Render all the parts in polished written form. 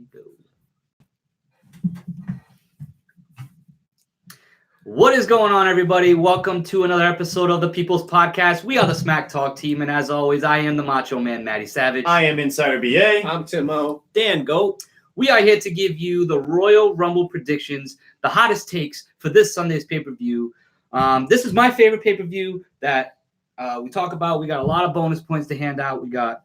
we go. What is going on, everybody? Welcome to another episode of the People's Podcast. We are the SmackTalk team, and as always, I am the Macho Man, Matty Savage. I am Insider BA. I'm Timo. Dan Goat. We are here to give you the Royal Rumble predictions, the hottest takes for this Sunday's pay-per-view. This is my favorite pay-per-view that we talk about. We got a lot of bonus points to hand out. We got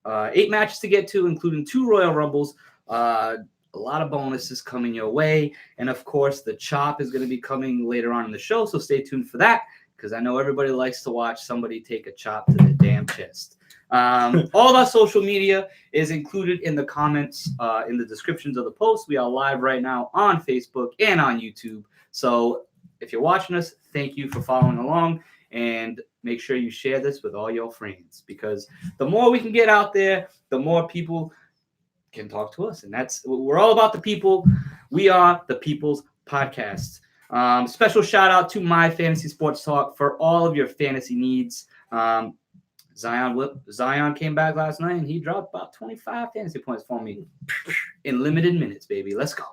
8 matches to get to, including 2 Royal Rumbles. A lot of bonuses coming your way. And, of course, the chop is going to be coming later on in the show, so stay tuned for that because I know everybody likes to watch somebody take a chop to their damn chest. All of our social media is included in the comments, in the descriptions of the post. We are live right now on Facebook and on YouTube. So if you're watching us, thank you for following along. And make sure you share this with all your friends because the more we can get out there, the more people can talk to us. And we're all about the people. We are the People's Podcast. Special shout out to My Fantasy Sports Talk for all of your fantasy needs. Zion came back last night and he dropped about 25 fantasy points for me in limited minutes, baby. Let's go.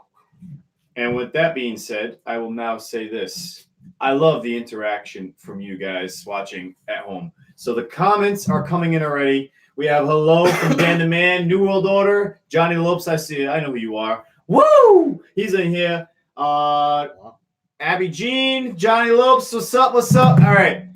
And with that being said, I will now say this. I love the interaction from you guys watching at home. So the comments are coming in already. We have hello from Dan the Man, New World Order, Johnny Lopes. I see it. I know who you are. Woo! He's in here. Abby Jean, Johnny Lopes. What's up? What's up? All right.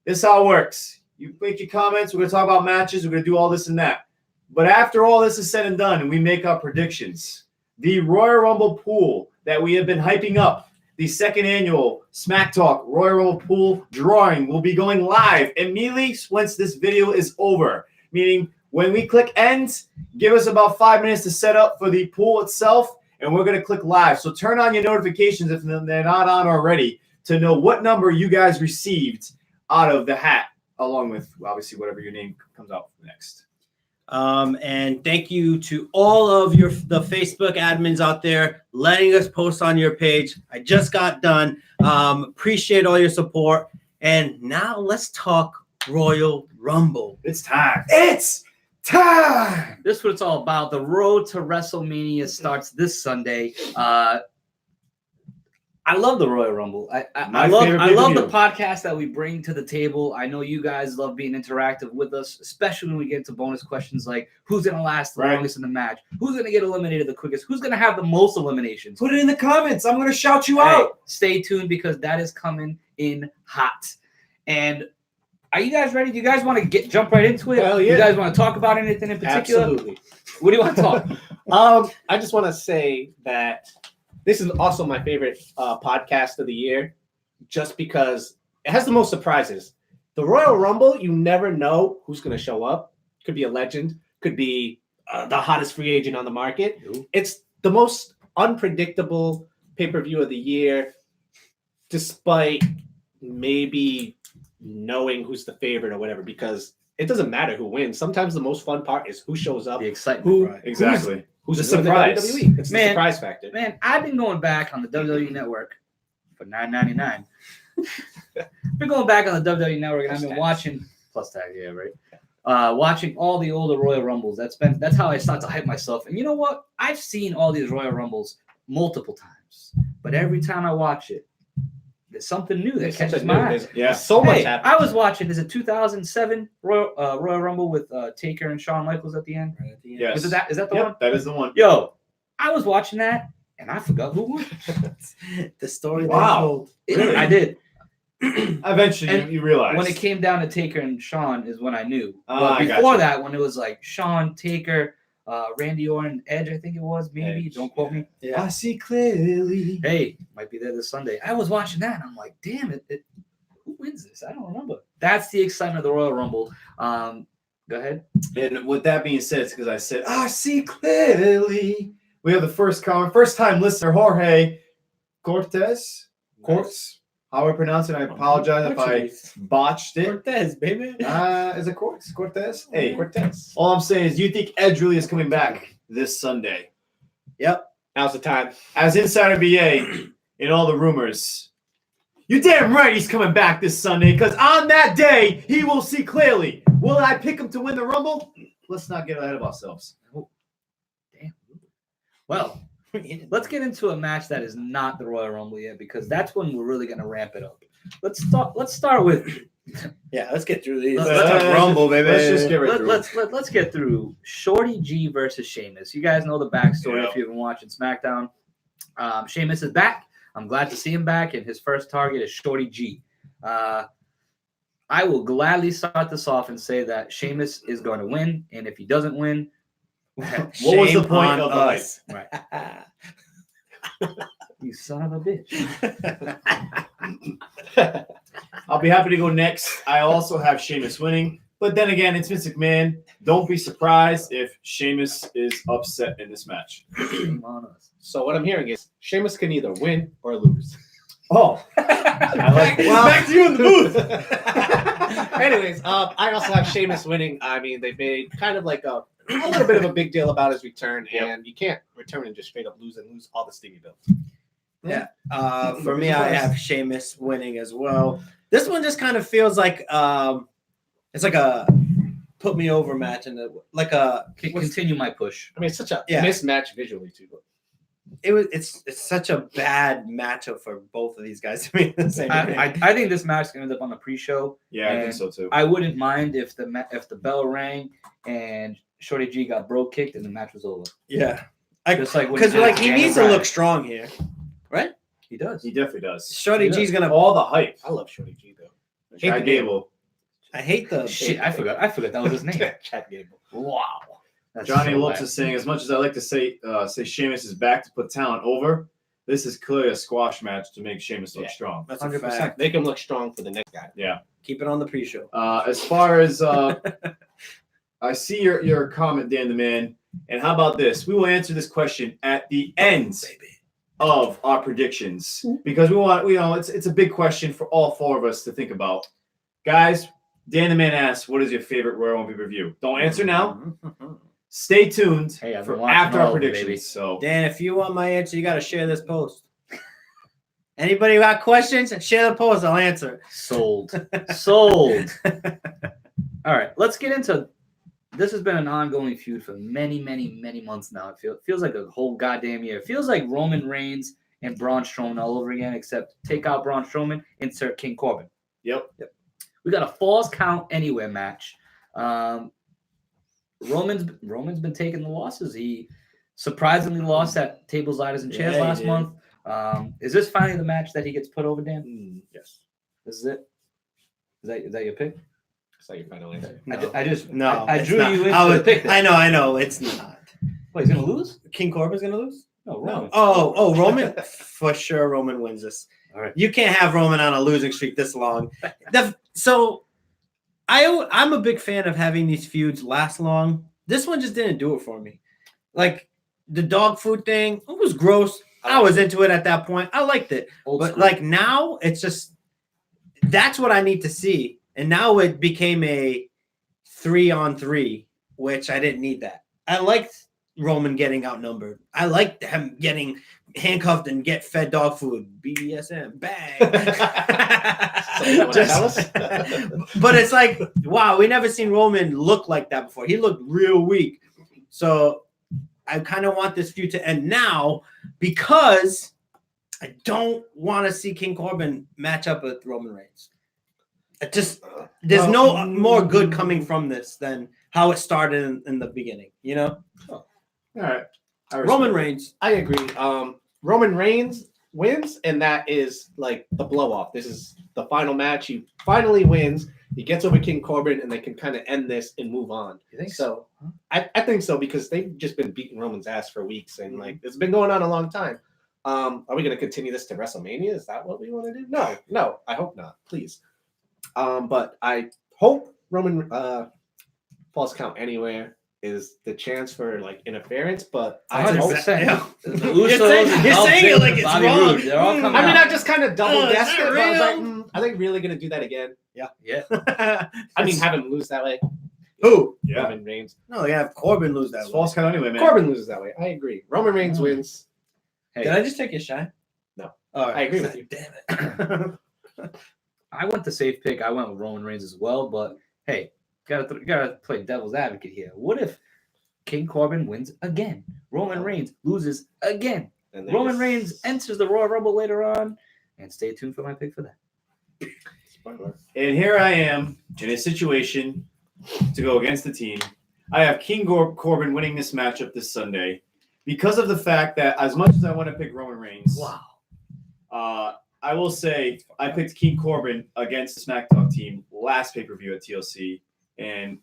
This is how it works. You make your comments. We're going to talk about matches. We're going to do all this and that. But after all this is said and done and we make our predictions, the Royal Rumble pool that we have been hyping up, the second annual SmackTalk Royal Rumble pool drawing will be going live immediately once this video is over. Meaning when we click end, give us about 5 minutes to set up for the pool itself, and we're going to click live. So turn on your notifications if they're not on already to know what number you guys received out of the hat, along with obviously whatever your name comes out next. And thank you to all of the Facebook admins out there letting us post on your page. I just got done. Appreciate all your support. And now let's talk Royal Rumble. It's time. It's time. This is what it's all about. The road to WrestleMania starts this Sunday. I love the Royal Rumble. I love the podcast that we bring to the table. I know you guys love being interactive with us, especially when we get to bonus questions like who's going to last the longest in the match, who's going to get eliminated the quickest, who's going to have the most eliminations. Put it in the comments. I'm going to shout you out. Stay tuned because that is coming in hot. And are you guys ready? Do you guys want to jump right into it? Hell yeah. You guys want to talk about anything in particular? Absolutely. What do you want to talk? I just want to say that this is also my favorite podcast of the year, just because it has the most surprises. The Royal Rumble, you never know who's going to show up. Could be a legend. Could be the hottest free agent on the market. Ooh. It's the most unpredictable pay-per-view of the year, despite maybe knowing who's the favorite or whatever, because it doesn't matter who wins. Sometimes the most fun part is who shows up. The excitement. Right. Exactly. Who's the the surprise? WWE. It's the surprise factor. Man, I've been going back on the WWE Network for $9.99. Been going back on the WWE Network, and I've been watching plus tag, yeah, right. Watching all the older Royal Rumbles. That's how I start to hype myself. And you know what? I've seen all these Royal Rumbles multiple times, but every time I watch it, there's something new that catches my eye. There's so much happening. I was watching. Is it 2007 Royal Rumble with Taker and Shawn Michaels at the end? Right at the end. Yes. Is that the one? That is the one. Yo, I was watching that and I forgot who won. The story. Wow. Really? I did. Eventually, you realize. When it came down to Taker and Shawn is when I knew. I before gotcha. that, when it was like Shawn, Taker, Randy Orton, Edge, I think it was, maybe. Edge, Don't quote me. Yeah. I see clearly. Hey, might be there this Sunday. I was watching that and I'm like, damn it, who wins this? I don't remember. That's the excitement of the Royal Rumble. Go ahead. And with that being said, it's because I said, I see clearly. We have the first time listener, Jorge Cortez. Cortez. How I pronounce it, I apologize if I botched it. Cortez, baby. Is it Cortez? Cortez? Hey, Cortez. all I'm saying is, you think Edge really is coming back this Sunday? Yep. Now's the time. As Insider BA, in all the rumors, you're damn right he's coming back this Sunday, because on that day, he will see clearly. Will I pick him to win the Rumble? Let's not get ahead of ourselves. Damn. Well, let's get into a match that is not the Royal Rumble yet, because that's when we're really gonna ramp it up. Let's start with Yeah, let's get through these. Let's Let's talk Rumble, baby. Let's just get right through. let's get through Shorty G versus Sheamus. You guys know the backstory if you've been watching SmackDown. Sheamus is back. I'm glad to see him back, and his first target is Shorty G. I will gladly start this off and say that Sheamus is going to win, and if he doesn't win, What was the point of us? right, you son of a bitch. I'll be happy to go next. I also have Sheamus winning. But then again, it's Vince McMahon. Don't be surprised if Sheamus is upset in this match. Shame on us. So what I'm hearing is Sheamus can either win or lose. Oh, I like it. Well- Back to you in the booth. Anyways, I also have Sheamus winning. I mean, they made kind of like a little bit of a big deal about his return, and you can't return and just straight up lose all the steam you built. Yeah. For me, I have Sheamus winning as well. This one just kind of feels like it's like a put me over match, and like a Continue my push. I mean, it's such a Yeah. mismatch visually too. it's such a bad matchup for both of these guys to be in the same. ring. I think this match is gonna end up on the pre-show. Yeah, I think so too. I wouldn't mind if the bell rang and Shorty G got bro kicked and the match was over. Yeah, Just like when because he like did he Daniel needs to Bryan. look strong here, right? He does. He definitely does. Shorty G's gonna. All the hype. I love Shorty G though. Chad Gable. I hate the Shit, I forgot that was his name. Chad Gable. Wow. That's Johnny so Lopes whack. is saying, as much as I like to say Sheamus is back to put talent over, this is clearly a squash match to make Sheamus look Yeah. strong. That's a 100%. fact. Make him look strong for the next guy. Yeah. Keep it on the pre-show. As far as I see your comment, Dan the Man, and how about this? We will answer this question at the end of our predictions because it's a big question for all four of us to think about. Guys, Dan the Man asks, "What is your favorite Royal Rumble review?" Don't answer now. Stay tuned Hey, I've for been watching after all our of it, predictions. baby. So Dan, if you want my answer, you got to share this post. Anybody got questions? Share the post. I'll answer. Sold. Sold. All right, let's get into. This has been an ongoing feud for many, many, many months now. It feels like a whole goddamn year. It feels like Roman Reigns and Braun Strowman all over again, except take out Braun Strowman, insert King Corbin. yep. We got a Falls Count Anywhere match. Roman's been taking the losses. He surprisingly lost at Tables, Ladders, and Chairs Yeah, he last did. month. Is this finally the match that he gets put over, Dan? Yes. This is it? Is that your pick? Is that your final answer? I just I it's drew not. you into I the would pick. then. I know. It's not. What, he's gonna lose? King Corbin's gonna lose? No, No. Roman. Oh, Roman for sure. Roman wins this. All right. You can't have Roman on a losing streak this long. I'm a big fan of having these feuds last long. This one just didn't do it for me. Like the dog food thing, it was gross. I was into it at that point. I liked it. Old But school. like now, it's just that's what I need to see. And now it became a 3-on-3, which I didn't need that. I liked Roman getting outnumbered. I liked him getting handcuffed and get fed dog food. BDSM, bang. So you wanna tell us? But it's like, wow, we never seen Roman look like that before. He looked real weak. So I kind of want this feud to end now because I don't want to see King Corbin match up with Roman Reigns. It just there's no more good coming from this than how it started in the beginning. You know, All right. I respect Roman it. Reigns. I agree. Roman Reigns wins, and that is like the blow off. This is the final match. He finally wins. He gets over King Corbin, and they can kind of end this and move on. You think So I think so because they've just been beating Roman's ass for weeks, and like it's been going on a long time. Are we going to continue this to WrestleMania? Is that what we want to do? No. I hope not. Please. But I hope Roman Falls Count Anywhere is the chance for like interference. But I hope. 100%. Yeah. The You're saying- Usos and you're Dolph saying it Ziggler like and it's Bobby wrong. Roode, they're all coming I mean, out. I just kind of double Oh, is guessed that it. But I was like, real? are they really going to do that again? Yeah. I mean, have him lose that way. Who? Yeah. Roman Reigns. No, they have Corbin lose that It's one. false count anyway, man. Corbin loses that way. I agree. Roman Reigns Oh. wins. Hey, Did I just take your shine? No. All right. I agree with you. Damn it. I went the safe pick. I went with Roman Reigns as well, but hey, gotta play devil's advocate here. What if King Corbin wins again. Roman Reigns loses again. And Roman Reigns enters the Royal Rumble later on. And stay tuned for my pick for that. Spoiler. And here I am in a situation to go against the team. I have King Corbin winning this matchup this Sunday because of the fact that as much as I want to pick Roman Reigns, I will say I picked King Corbin against the SmackTalk team last pay-per-view at TLC, and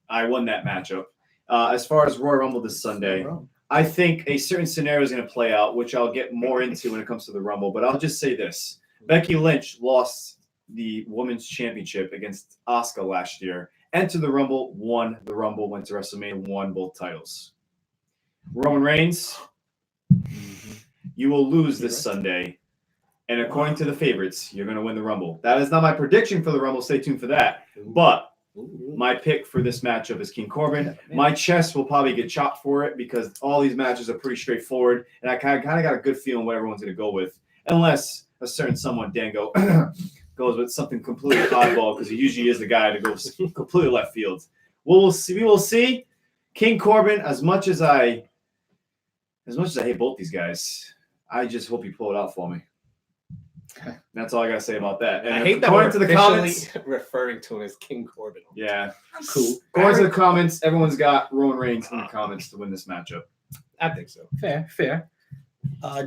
I won that matchup. As far as Royal Rumble this Sunday, I think a certain scenario is going to play out, which I'll get more into when it comes to the Rumble. But I'll just say this. Becky Lynch lost the Women's Championship against Asuka last year. Entered the Rumble, won the Rumble, went to WrestleMania, won both titles. Roman Reigns, you will lose this Sunday. And according to the favorites, you're going to win the Rumble. That is not my prediction for the Rumble. Stay tuned for that. But my pick for this matchup is King Corbin. My chest will probably get chopped for it because all these matches are pretty straightforward. And I kind of got a good feeling what everyone's going to go with. Unless a certain someone, Dango, goes with something completely oddball because he usually is the guy to go completely left field. We will see. King Corbin, as much as I hate both these guys, I just hope you pull it out for me. That's all I gotta say about that. And I hate that according we're to the officially comments, referring to him as King Corbin. yeah, I'm cool. according to the comments, everyone's got Roman Reigns in the comments to win this matchup. I think so. Fair.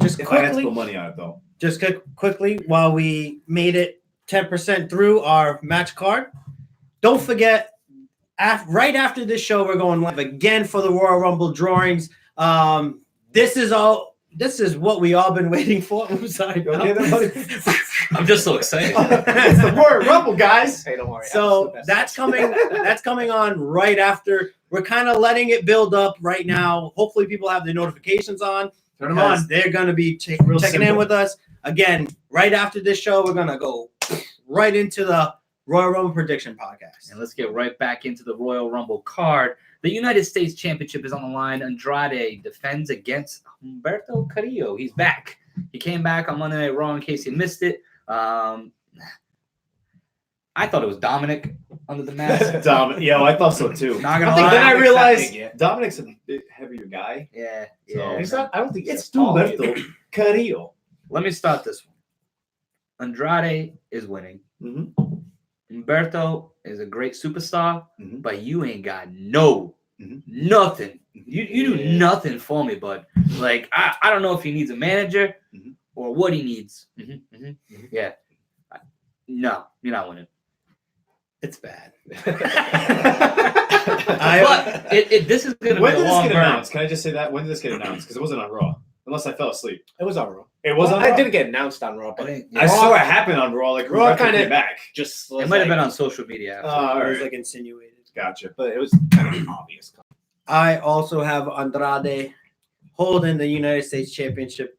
Just If I had to quickly, put money on it, though. just quickly, while we made it 10% through our match card, don't forget, right after this show, we're going live again for the Royal Rumble drawings. This is what we all been waiting for. I'm sorry. Okay, then, buddy. I'm just so excited. It's the Royal Rumble, guys. Hey, don't worry. So that's coming. That's coming on right after. We're kind of letting it build up right now. Hopefully, people have their notifications on. Turn them Because on. they're gonna be Real checking simple. in with us again right after this show. We're gonna go right into the Royal Rumble prediction podcast. And let's get right back into the Royal Rumble card. The United States Championship is on the line. Andrade defends against Humberto Carrillo. He's back. He came back on Monday Night Raw in case you missed it. I thought it was Dominic under the mask. Yeah, I thought so too. Not gonna I think lie. Then I Dominic's realized that big yet. Dominic's a bit heavier guy. Yeah. So- He's not, I don't think It's he's tall either. Humberto Carrillo. Let me start this one. Andrade is winning. Mm-hmm. Humberto is a great superstar, Mhm. but you ain't got Mhm. nothing. You do Yeah. nothing for me, bud. Like I don't know if he needs a manager Mhm. or what he needs. Yeah. No, you're not winning. It's bad. But this is gonna When be did a this long get burn. announced? Can I just say that? When did this get announced? Because it wasn't on Raw. Unless I fell asleep. It was on Raw. It was on Raw? It didn't get announced on Raw, I but think I saw it happen on Raw. Like Raw Rebecca kinda- came back. just it might have been on social media. After. All It was right. like insinuated. Gotcha. but it was kind of obvious. I also have Andrade holding the United States Championship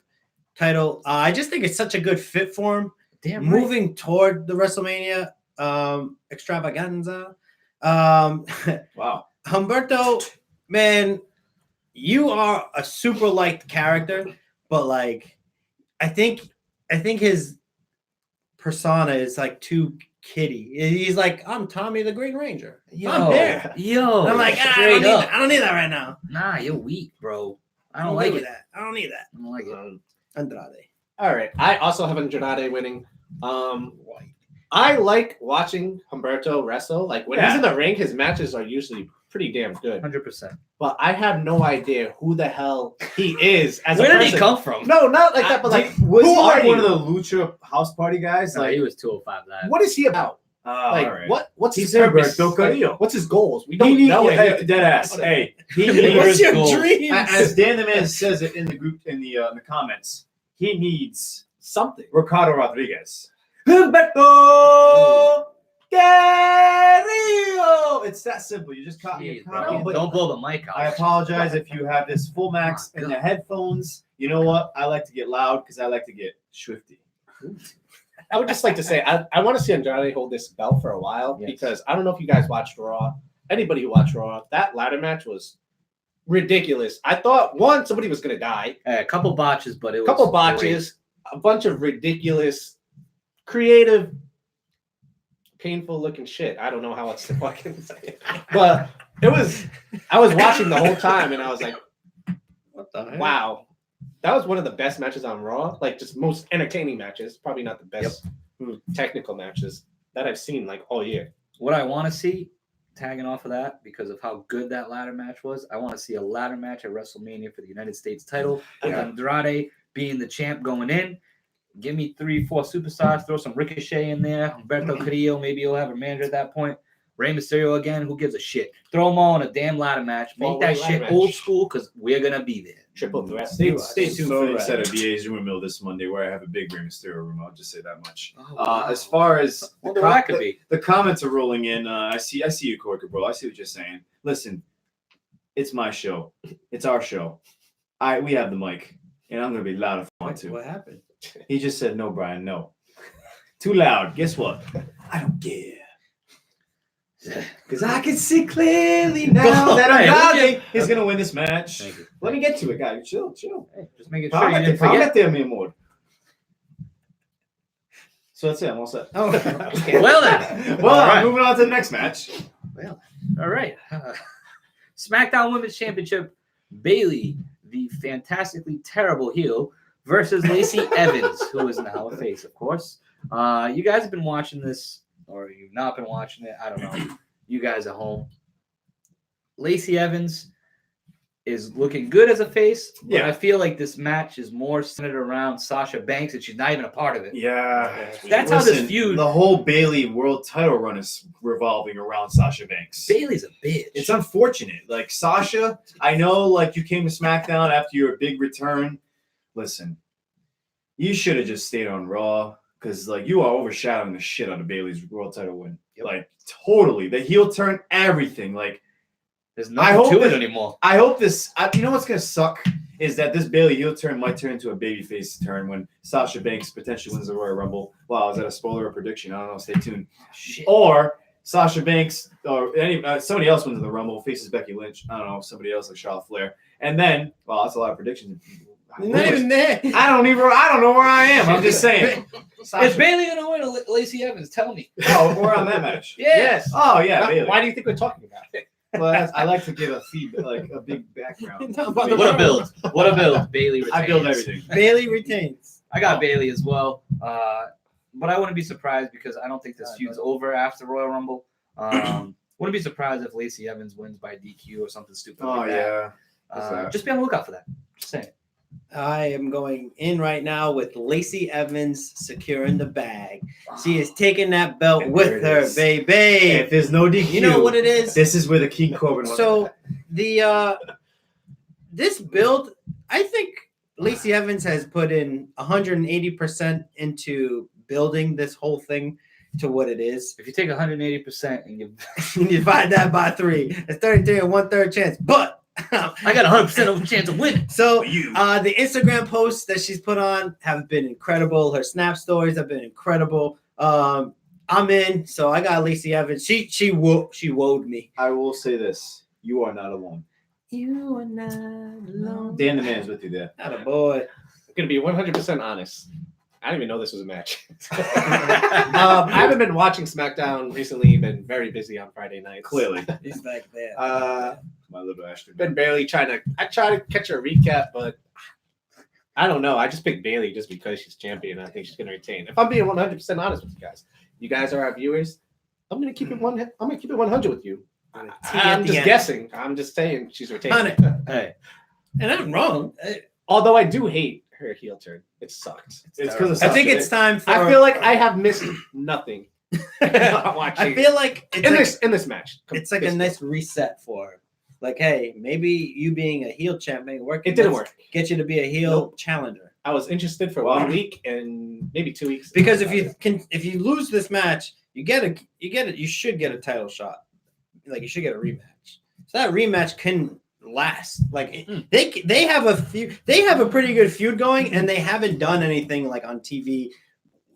title. I just think it's such a good fit for him. Damn right. Moving toward the WrestleMania extravaganza. Wow. Humberto, man, you are a super liked character, but like, I think his persona is like too kiddie. He's like, I'm Tommy the Green Ranger. I'm there. Yo. I'm like, I straight up. don't need that right now. Nah, you're weak, bro. I I'm don't good like with it. that. I don't need that. I don't like it. Andrade. All right. I also have Andrade winning. I like watching Humberto wrestle. Like when he's in the ring, his matches are usually pretty damn good. 100%. But I have no idea who the hell he is as Where a did person. he come from? No, not like that, but like was who he like are one you? of the Lucha house party guys? No, Like, he was 205 Live. What is he about? Like all right. what's He's his purpose? Humberto Carrillo. What's his goals? We He don't know needs anything. dead ass. Hey, he What's needs your goals. dreams? As Dan the Man says it in the group in the comments, he needs Something. Ricardo Rodriguez. Humberto Carrillo. It's that simple. You just copy Jeez, it. bro. Don't blow the mic out. I apologize if you have this full max Oh, in the headphones. You know what? I like to get loud because I like to get swifty. I would just like to say I want to see Andrade hold this belt for a while Yes. because I don't know if you guys watched Raw. Anybody who watched Raw, that ladder match was ridiculous. I thought somebody was gonna die. A couple botches, but it was Couple botches, a bunch of ridiculous, creative, painful looking shit. I don't know how else to fucking say it. But I was watching the whole time, and I was like, What the heck? wow. That was one of the best matches on Raw. Like, just most entertaining matches. Probably not the best technical matches that I've seen, like, all year. What I want to see, tagging off of that, because of how good that ladder match was, I want to see a ladder match at WrestleMania for the United States title with Andrade being the champ going in. Give me 3-4 superstars. Throw some Ricochet in there. Humberto Carrillo. Maybe he'll have a manager at that point. Rey Mysterio again. Who gives a shit? Throw them all in a damn ladder match. Make that shit old school because we're going to be there. Triple threat. Stay tuned for the set of BA's Rumor Mill this Monday, where I have a big Rey Mysterio rumor. I'll just say that much. As far as that could be. The comments are rolling in. I see you, Corker, bro. I see what you're saying. Listen, it's my show. It's our show. We have the mic, and I'm going to be loud if I want to. What happened? He just said, no, Brian, no. Too loud. Guess what? I don't care. Because I can see clearly now that Andrade is going to win this match. Let me get to it, guys. Chill. Hey, just make it sure you didn't forget. mi amor. So that's it. I'm all set. Oh, okay. Well then. Well, right. Moving on to the next match. Well, all right. SmackDown Women's Championship, Bayley, the fantastically terrible heel, versus Lacey Evans, who is now a face, of course. You guys have been watching this, or you've not been watching it. I don't know. You guys at home. Lacey Evans is looking good as a face, but I feel like this match is more centered around Sasha Banks, and she's not even a part of it. Yeah. That's how this feud. The whole Bayley world title run is revolving around Sasha Banks. Bayley's a bitch. It's unfortunate. Like, Sasha, I know, like, you came to SmackDown after your big return. Listen, you should have just stayed on Raw, because, like, you are overshadowing the shit out of Bayley's world title win. Yep. Like, totally. The heel turn, everything. Like, there's nothing to it anymore. I hope this. You know what's gonna suck is that this Bayley heel turn might turn into a babyface turn when Sasha Banks potentially wins the Royal Rumble. Wow, is that a spoiler or prediction? I don't know. Stay tuned. Shit. Or Sasha Banks or somebody else wins the Rumble, faces Becky Lynch. I don't know, somebody else like Charlotte Flair, and then that's a lot of predictions. Not even there. I don't know where I am. I'm just saying. Is Bayley gonna win or Lacey Evans? Tell me. Oh, we're on that match. Yes. Oh yeah. Bayley. Why do you think we're talking about it? Well, I like to give a feedback, like a big background. What a build! What a build! Bayley retains. I build everything. Bayley retains. I got Bayley as well, but I wouldn't be surprised because I don't think this feud's over after Royal Rumble. Wouldn't be surprised if Lacey Evans wins by DQ or something stupid like that. Yeah. Just be on the lookout for that. Just saying. I am going in right now with Lacey Evans securing the bag. She is taking that belt with her, baby. If there's no DQ, you know what it is? This is where the King Corbin was. So the this build, I think Lacey Evans has put in 180% into building this whole thing to what it is. If you take 180% and you divide that by 3, it's 33 and 1/3 chance. But I got 100% of a chance of winning. So the Instagram posts that she's put on have been incredible. Her Snap stories have been incredible. I'm in, so I got Lacey Evans. She woed me. I will say this: you are not alone. You are not alone. Dan the man's with you there. Not a boy. I'm gonna be 100% honest. I didn't even know this was a match. I haven't been watching SmackDown recently. Been very busy on Friday nights. Clearly, he's back there. My little Ashton. Been barely trying to. I try to catch a recap, but I don't know. I just picked Bayley just because she's champion. I think she's gonna retain. If I'm being 100% honest with you guys are our viewers. I'm gonna keep it 100 with you. I'm just guessing. I'm just saying she's retaining. Hey, and I'm wrong. Although I do hate her heel turn. It sucks. It's because I think it's time for. I feel like I have missed nothing. I feel like in this match, it's like a nice reset for her. Like, hey, maybe you being a heel champ may work. It didn't work. Get you to be a heel challenger. I was interested for 1 week and maybe 2 weeks. Because if you lose this match, you should get a title shot. Like, you should get a rematch. So that rematch can last. Like they have a pretty good feud going, and they haven't done anything like on TV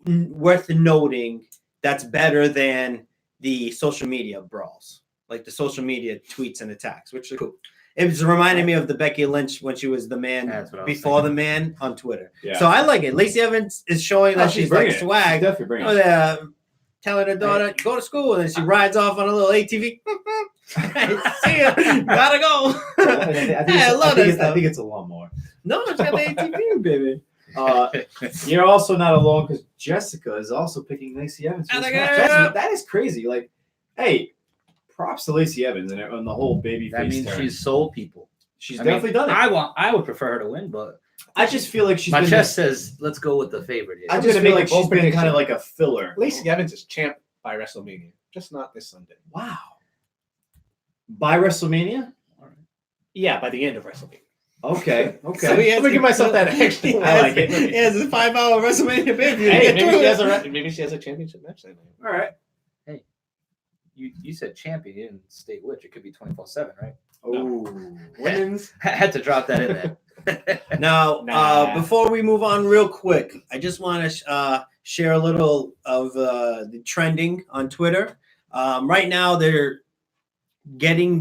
worth noting that's better than the social media brawls. Like the social media tweets and attacks, which are cool. It was reminding me of the Becky Lynch when she was the man before the man on Twitter. Yeah. So I like it. Lacey Evans is showing that she's like swag. Definitely bringing it. telling her daughter, go to school, and then she rides off on a little ATV. See ya, gotta go. I love that stuff. I think it's a lawnmower. No, it's got the ATV, baby. You're also not alone because Jessica is also picking Lacey Evans. That is crazy. Like, hey, props to Lacey Evans and the whole baby That face. means she's sold people. She's definitely done it. I would prefer her to win, but I just feel like she's my been chest says let's go with the favorite here. I just feel like she's been kind of like a filler. Lacey Evans is champ by WrestleMania, just not this Sunday. Wow. By WrestleMania? Yeah, by the end of WrestleMania. Okay. So I'm gonna give myself that extra. I like it. He has a 5-hour WrestleMania pay-per-view. Hey, maybe she has a championship match that night. All right. Hey, you said champion, you didn't state which. It could be 24/7, right? Oh, women's. I had to drop that in there. Now, before we move on real quick, I just want to share a little of the trending on Twitter. Right now, they're getting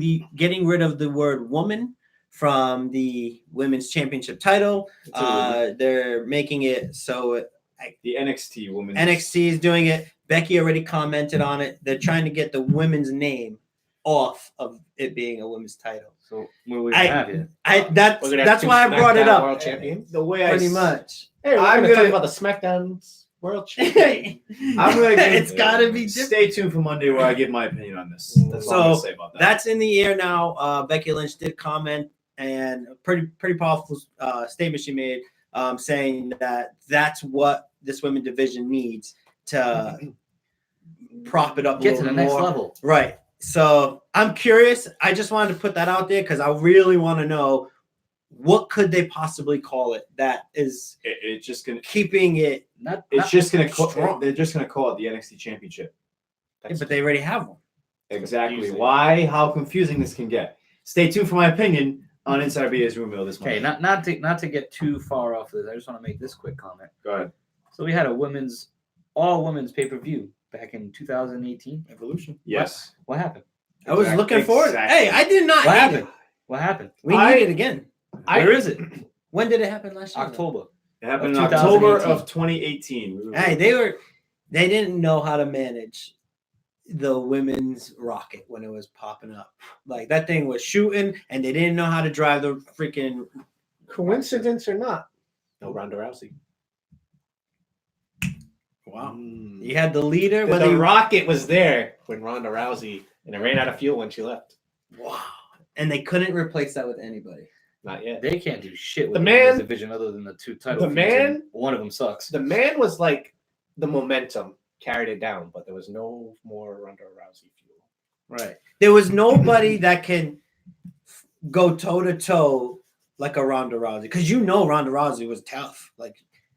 rid of the word woman from the women's championship title. They're making it so The NXT women's. NXT is doing it. Becky already commented on it. They're trying to get the women's name off of it being a women's title. So what do we have here? That's why I brought it up. World champions. The way Pretty much. Hey, I'm going to talk gonna- about the SmackDown's world champion. I'm gonna give, It's got to be different. Stay tuned for Monday where I give my opinion on this. That's all I'm gonna say about that. That's in the air now. Becky Lynch did comment, and a pretty powerful statement she made, saying that that's what this women's division needs to prop it up Get a to little the next more. level. Right. So I'm curious. I just wanted to put that out there because I really want to know what could they possibly call it that is It's just gonna. keeping it. It's just gonna. strong. They're just gonna call it the NXT Championship. Yeah, but they already have one. Exactly. confusing. Why? How confusing this can get. Stay tuned for my opinion on Inside BA's Room Mill this Okay, morning. not to get too far off of this. I just want to make this quick comment. Go ahead. So we had a all women's pay-per-view back in 2018. Evolution. Yes. What happened? I was looking forward. Exactly. Hey, I did not What hate happened? it. What happened? We I- need it again. Where is it? When did it happen last year? October. It happened in Of October 2018. of 2018. Hey, they didn't know how to manage the women's rocket when it was popping up. Like that thing was shooting, and they didn't know how to drive the freaking. Coincidence or not? No Ronda Rousey. Wow. You had the leader. The rocket was there when Ronda Rousey, and it ran out of fuel when she left. Wow. And they couldn't replace that with anybody. Not yet. They can't do shit with The the man- women's division other than the two titles. the man- one of them sucks. The man was like the momentum carried it down, but there was no more Ronda Rousey fuel. Right. There was nobody that can go toe to toe like a Ronda Rousey, because Ronda Rousey was tough. Like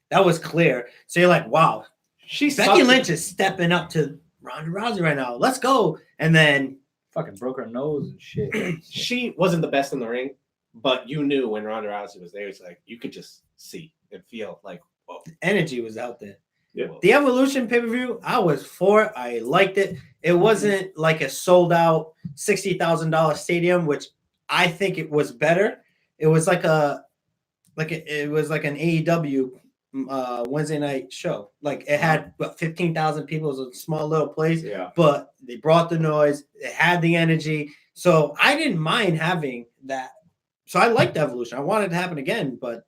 that was clear. So you're like, wow, She Becky sucked. Lynch is stepping up to Ronda Rousey right now. Let's go. And then Fucking broke her nose and shit. She wasn't the best in the ring, but you knew when Ronda Rousey was there. It's like you could just see and feel like, whoa. energy was out there. Yeah. The Evolution pay-per-view, I was for it. I liked it. It wasn't like a sold out $60,000 stadium, which I think it was better. It was like an AEW Wednesday night show. Like it had 15,000 people. It was a small little place, Yeah. but they brought the noise. It had the energy. So I didn't mind having that. So I liked Evolution. I wanted it to happen again, but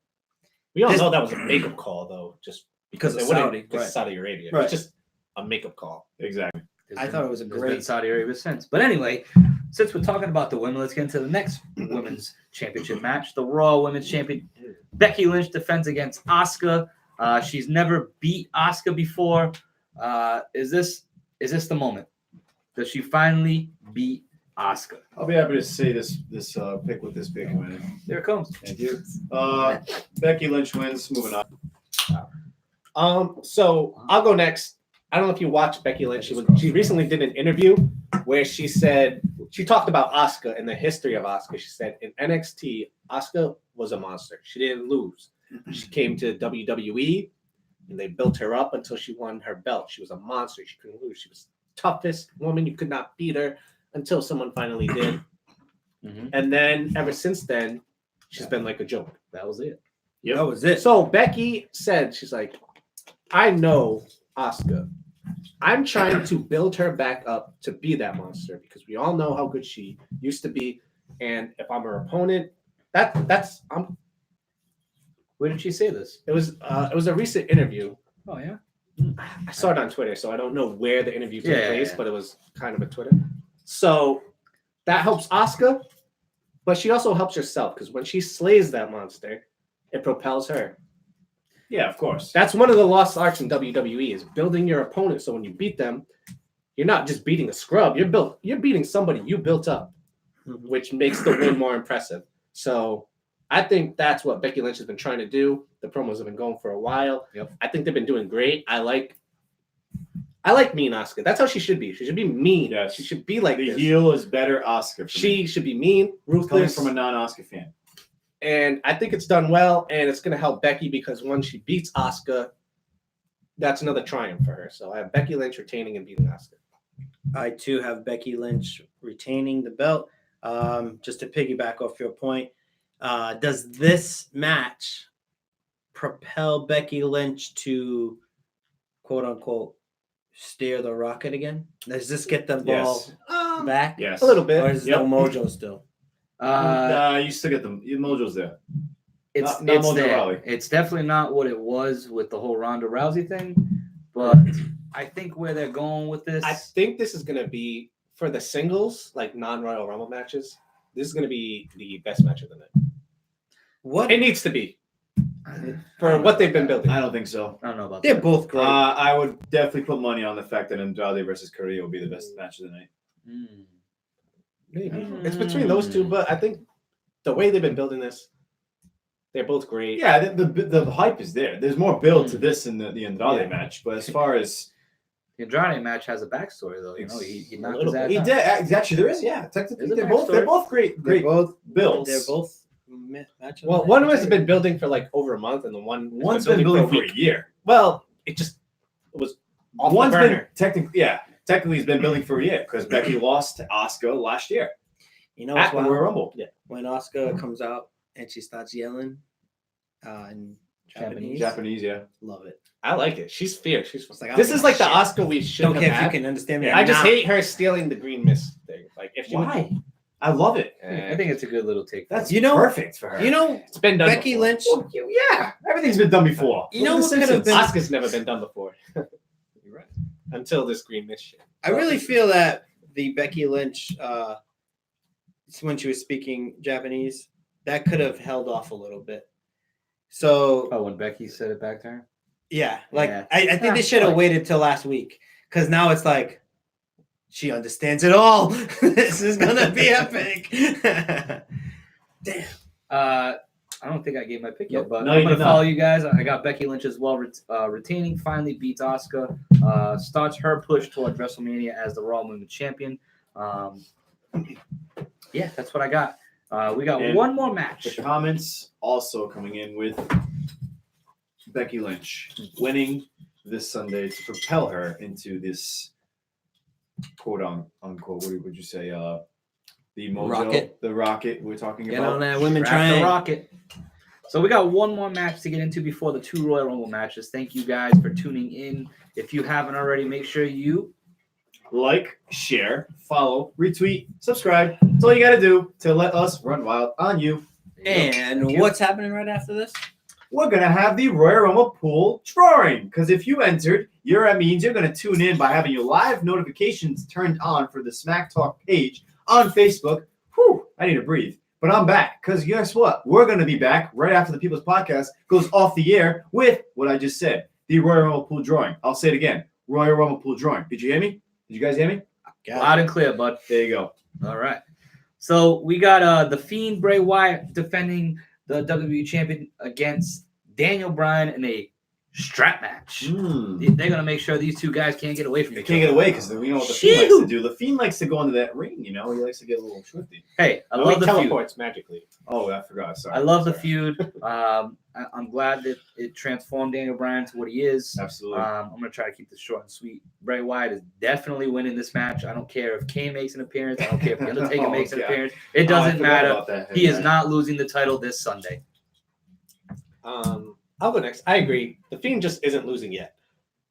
We all This- know that was a makeup call though, just because Because they of wouldn't. Saudi, Because right. Saudi Arabia. Right. It's just a makeup call. Exactly. I thought it was a There's great- been Saudi Arabia since. But anyway, since we're talking about the women, let's get into the next women's championship match. The Raw Women's Champion Becky Lynch defends against Asuka. She's never beat Asuka before. Is this the moment? Does she finally beat Asuka? I'll be happy to say this pick with this pick winner. There it comes. Thank you. Becky Lynch wins. Moving on. So I'll go next. I don't know if you watched Becky Lynch. She recently did an interview where she said she talked about Asuka and the history of Asuka. She said in NXT, Asuka was a monster. She didn't lose. She came to WWE and they built her up until she won her belt. She was a monster. She couldn't lose. She was the toughest woman. You could not beat her until someone finally did. Mhm. And then ever since then, she's been like a joke. That was it. that was it. So Becky said, she's like, I know Asuka I'm trying to build her back up to be that monster because we all know how good she used to be. And if I'm her opponent, that's Where did she say this? it was a recent interview. Oh yeah. I saw it on Twitter, so I don't know where the interview took Yeah, place, yeah. but it was kind of a Twitter. So that helps Asuka, but she also helps herself because when she slays that monster, it propels her. Yeah, of course. That's one of the lost arts in WWE is building your opponent. So when you beat them, you're not just beating a scrub. You're beating somebody you built up, which makes the win more impressive. So I think that's what Becky Lynch has been trying to do. The promos have been going for a while. Yep. I think they've been doing great. I like mean Asuka. That's how she should be. She should be mean. Yes. She should be like The this. heel is better Oscar. She should be mean, coming ruthless. from a non-Oscar fan. And I think it's done well, and it's going to help Becky because when she beats Asuka, that's another triumph for her. So I have Becky Lynch retaining and beating Asuka. I too have Becky Lynch retaining the belt. Just to piggyback off your point, does this match propel Becky Lynch to quote unquote steer the rocket again? Does this get the ball Yes. back? Yes. A little bit. Or is Yep. no mojo still? You still get them. Mojo's there. It's Not it's Mojo there. Rawley. It's definitely not what it was with the whole Ronda Rousey thing, but I think where they're going with this. I think this is going to be, for the singles, like non-Royal Rumble matches, this is going to be the best match of the night. What? It needs to be. I For don't what know they've been about building. I don't think so. I don't know about They're that. both great. I would definitely put money on the fact that Andrade versus Carrillo will be the best match of the night. Mm. Maybe. It's between those two, but I think the way they've been building this, they're both great. Yeah, the hype is there. There's more build to this than the Andrade Yeah. match. But as far as The Andrade match has a backstory, though. You know, he knocked his little ass bit. out. actually there is, yeah. Technically, There's a they're backstory. both great they're both builds. They're both match. Well, one has been building for like over a month, and the one's One's been building for for a a week. year. Well, it was off One's the been burner. technically he's been building for a year because Becky lost to Asuka last year You know what's at the wild? Royal Rumble. When Asuka comes out and she starts yelling in Japanese, Japanese, yeah. love it. I like it. She's fierce. She's It's like, I this don't is give a like the shit. Oscar we should Don't have care if you had. can understand me. I just now. hate her stealing the green mist thing. Like if she Why? I love it. I think it's a good little take. That's You know- perfect for her. You know, it's been done. Becky before. Lynch. Well, yeah, everything's been done before. You know Look what at The could have Simpsons. been- Oscar's never been done before. You're right. Until this green mist shit. I really feel that the Becky Lynch, when she was speaking Japanese, that could have held off a little bit. So Oh, when Becky said it back to her? yeah, like Yeah. I think Yeah, they should have like- waited till last week because now it's like she understands it all. This is gonna be epic. Damn. I don't think I gave my pick yet, Nope. but No, I'm you going did to not. follow you guys. I got Becky Lynch as well, retaining, finally beats Asuka, starts her push toward WrestleMania as the Raw Women's Champion. Yeah, that's what I got. We got And one more match. The comments also coming in with Becky Lynch winning this Sunday to propel her into this quote unquote, what would you say? The Mojo, Rocket. the rocket we're talking Get about. on that women Draft the train. rocket. So we got one more match to get into before the 2 Royal Rumble matches. Thank you guys for tuning in. If you haven't already, make sure you Like, share, follow, retweet, subscribe. That's all you got to do to let us run wild on you. And Thank you. what's happening right after this? We're going to have the Royal Rumble pool drawing. Because if you entered, that means you're going to tune in by having your live notifications turned on for the SmackTalk page on Facebook. Whew, I need to breathe. But I'm back. Because guess what? We're going to be back right after the People's Podcast goes off the air with what I just said. The Royal Rumble pool drawing. I'll say it again. Royal Rumble pool drawing. Did you hear me? Did you guys hear me? loud and clear, bud. There you go. All right. So we got the Fiend Bray Wyatt defending the WWE champion against Daniel Bryan in a strap match. They're gonna make sure these two guys can't get away from They each can't other. get away because we know what the Fiend likes to do. The Fiend likes to go into that ring, you know. He likes to get a little swifty. Hey, I Oh, love he the feud. teleports magically. Oh, I forgot. Sorry. I love the Sorry. feud. I'm glad that it transformed Daniel Bryan to what he is. Absolutely. I'm gonna try to keep this short and sweet. Bray Wyatt is definitely winning this match. I don't care if Kane makes an appearance. I don't care if the Undertaker Oh, makes an God. appearance. It Oh, I doesn't forgot matter. about that. He is not losing the title this Sunday. I'll go next. I agree. The Fiend just isn't losing yet.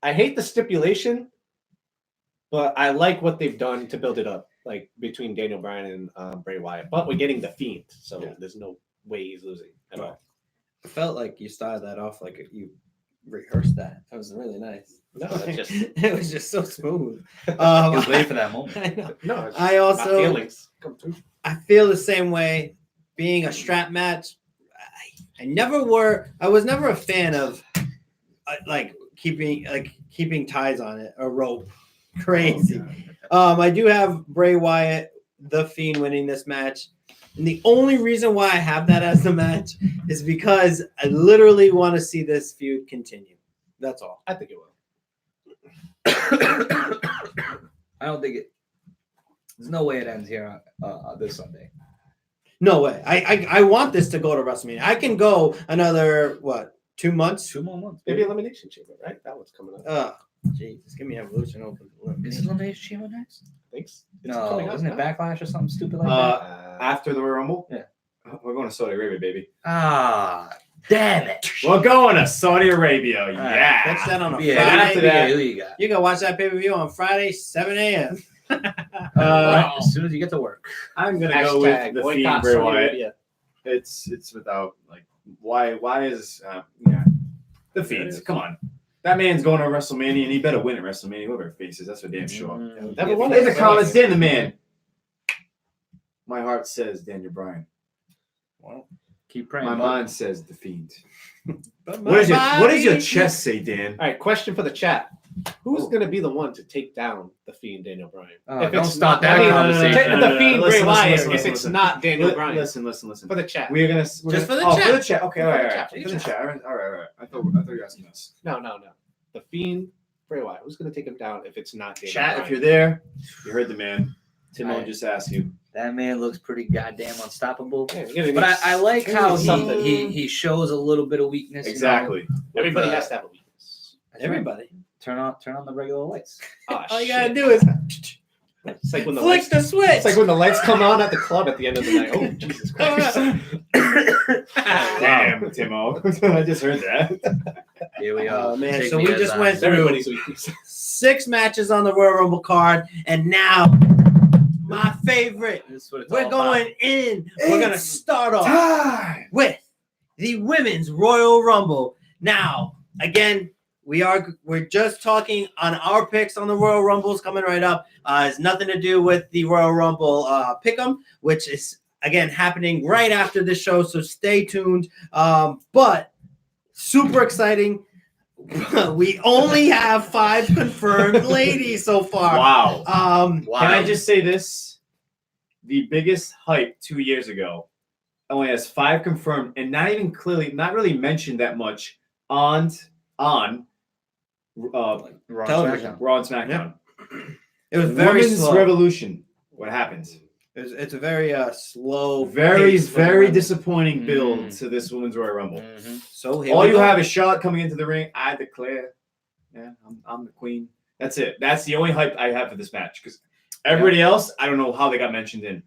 I hate the stipulation But I like what they've done to build it up, like between Daniel Bryan and Bray Wyatt. But we're getting the Fiend, so there's no way he's losing at all. I felt like you started that off like you rehearsed that. That was really nice. No, that's just It was just so smooth. He was waiting for that moment. I know. no. It's I also- my feelings come through. I feel the same way. Being a strap match, I was never a fan of like keeping ties on it or rope. Crazy. I do have Bray Wyatt, the Fiend, winning this match. And the only reason why I have that as the match is because I literally want to see this feud continue. That's all. I think it will. I don't think it. There's no way it ends here this Sunday. No way. I want this to go to WrestleMania. I can go another 2 months? 2 more months. Maybe Elimination Chamber, right? That one's coming up. Jesus, give me Evolution open. Is Elimination Chamber next? Thanks. No, wasn't it Backlash or something stupid like that? After the Royal Rumble? Yeah. We're going to Saudi Arabia, baby. Ah, damn it. We're going to Saudi Arabia. Yeah. Fix that on a Yeah, Friday. after that- who you got? You can watch that pay-per-view on Friday, 7 a.m. As soon as you get to work. I'm going to go with the Fiend boycott Bray Saudi Wyatt. Arabia. It's without, like, why is, the Fiend. Come on. That man's going to WrestleMania, and he better win at WrestleMania, whoever it faces. That's for damn sure. Never won In the it. comments, Dan the man. My heart says Daniel Bryan. Well, keep praying. My bud. mind says the Fiend. But What does your body- chest say, Dan? All right, question for the chat. Who's Oh. going to be the one to take down the Fiend Daniel Bryan? Don't it's start not- that I mean, conversation. The Fiend Bray Listen, Wyatt, listen, if listen, it's listen. not Daniel Bryan. Listen. For the chat. We're gonna Just for the for chat. the chat. Okay, For all the right, chat. for the chat. All right. I thought you were asking us. No. The Fiend Bray Wyatt. Who's going to take him down if it's not Daniel Chat, Bryan? if you're there, you heard the man. Timo Alright. just asked you. That man looks pretty goddamn unstoppable. Yeah, you're gonna But need- I like how something. he shows a little bit of weakness. you know, Exactly. Everybody with, has to have a weakness. Everybody. turn on the regular lights. Oh, All you shit. gotta do is It's like when the flick lights. the switch. It's like when the lights come on at the club at the end of the night. Oh Jesus Christ! Damn, Timo. I just heard that. Here we are. Oh, man. Take So me we as just I went am. through Everybody's weakness. 6 matches on the Royal Rumble card, and now my favorite. This is what it's We're all about. going in. We're gonna start off Time. with the Women's Royal Rumble. Now, again, we're just talking on our picks on the Royal Rumbles coming right up. It's nothing to do with the Royal Rumble pick'em, which is again happening right after this show. So stay tuned. But super exciting. We only have 5 confirmed ladies so far. Wow. Wow. Can I just say this? The biggest hype 2 years ago only has 5 confirmed, and not really mentioned that much on Raw and television. SmackDown. Raw and SmackDown. It was very Women's slow. Revolution. What happens? It's a very slow, Very pace for the very women. disappointing build Mm. to this Women's Royal Rumble. Mhm. So here All we you go. have is Charlotte coming into the ring. I declare, I'm the queen. That's it. That's the only hype I have for this match because everybody else, I don't know how they got mentioned in.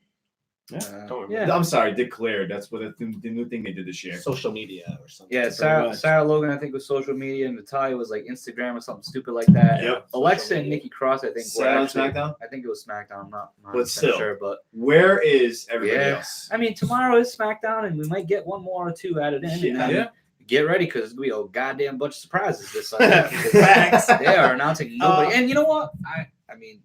Don't remember. Yeah. I'm sorry, declared. That's what the new thing they did this year. Social media or something. Yeah, Pretty much. Sarah Logan, I think, was social media, and Natalia was like Instagram or something stupid like that. Yep. Alexa Social and media. Nikki Cross, I think, were Sarah on actually, SmackDown. I think it was SmackDown. I'm not But still. sure, but Where is everybody yeah. else? I mean, tomorrow is SmackDown, and we might get one more or 2 added in. And then Yeah. get ready because it's gonna be a goddamn bunch of surprises this Sunday. Facts. They are announcing nobody, and you know what? I mean,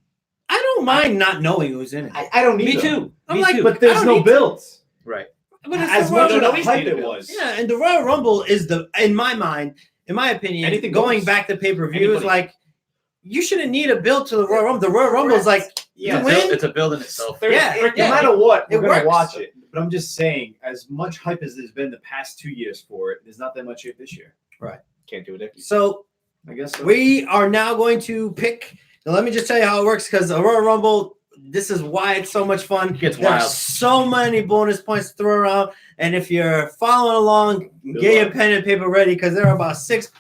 I don't mind not knowing who's in it. I don't need me them. too. I'm Me like, too. But there's I don't no need builds. right. But it's As the much Royal of the Rumble. hype it was. Yeah, and the Royal Rumble is in my mind, in my opinion, Anything going goes. back to pay-per-view is Anybody. like you shouldn't need a build to the Royal Rumble. The Royal Rumble is like Yeah, you win. It's a build in itself. Yeah, No yeah. matter what, It we're gonna works. watch it. But I'm just saying, as much hype as there's been the past 2 years for it, there's not that much hype this year. Can't do it. So I guess so. we are now going to pick. Now let me just tell you how it works because the Royal Rumble. This is why it's so much fun. It gets There's wild. so many bonus points to throw around, and if you're following along, Good get your luck. pen and paper ready because there are about six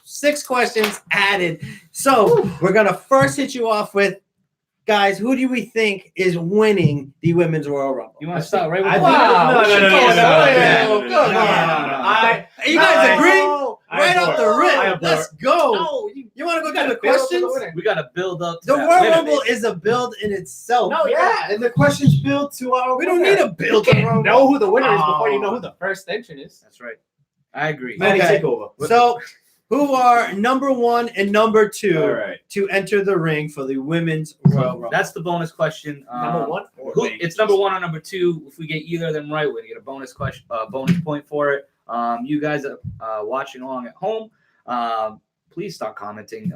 questions added. So we're gonna first hit you off with, guys. Who do we think is winning the Women's Royal Rumble? You want to start right with I the think- Wow, no, we no, should no, go no, in no, that no, way. no, no, Good no, one. no, no, no. You guys agree? I Right off the abhor. rip. I abhor. Let's go. Oh, You want want to go gotta to the build up to the questions? winner. We got to build up to The that Royal winner, Rumble baby. is a build in itself. No, Yeah, and the questions build to our. We don't need a build. You to can't Rumble. know who the winner is Oh. before you know who the first entrant is. That's right. I agree. Manny, Okay. take over. So, who are number 1 and number 2 All right. to enter the ring for the women's Royal So Rumble? that's the bonus question. Number 1? It's number 1 or number 2. If we get either of them right, we're gonna get a bonus question, bonus point for it. You guys are watching along at home. Please start commenting.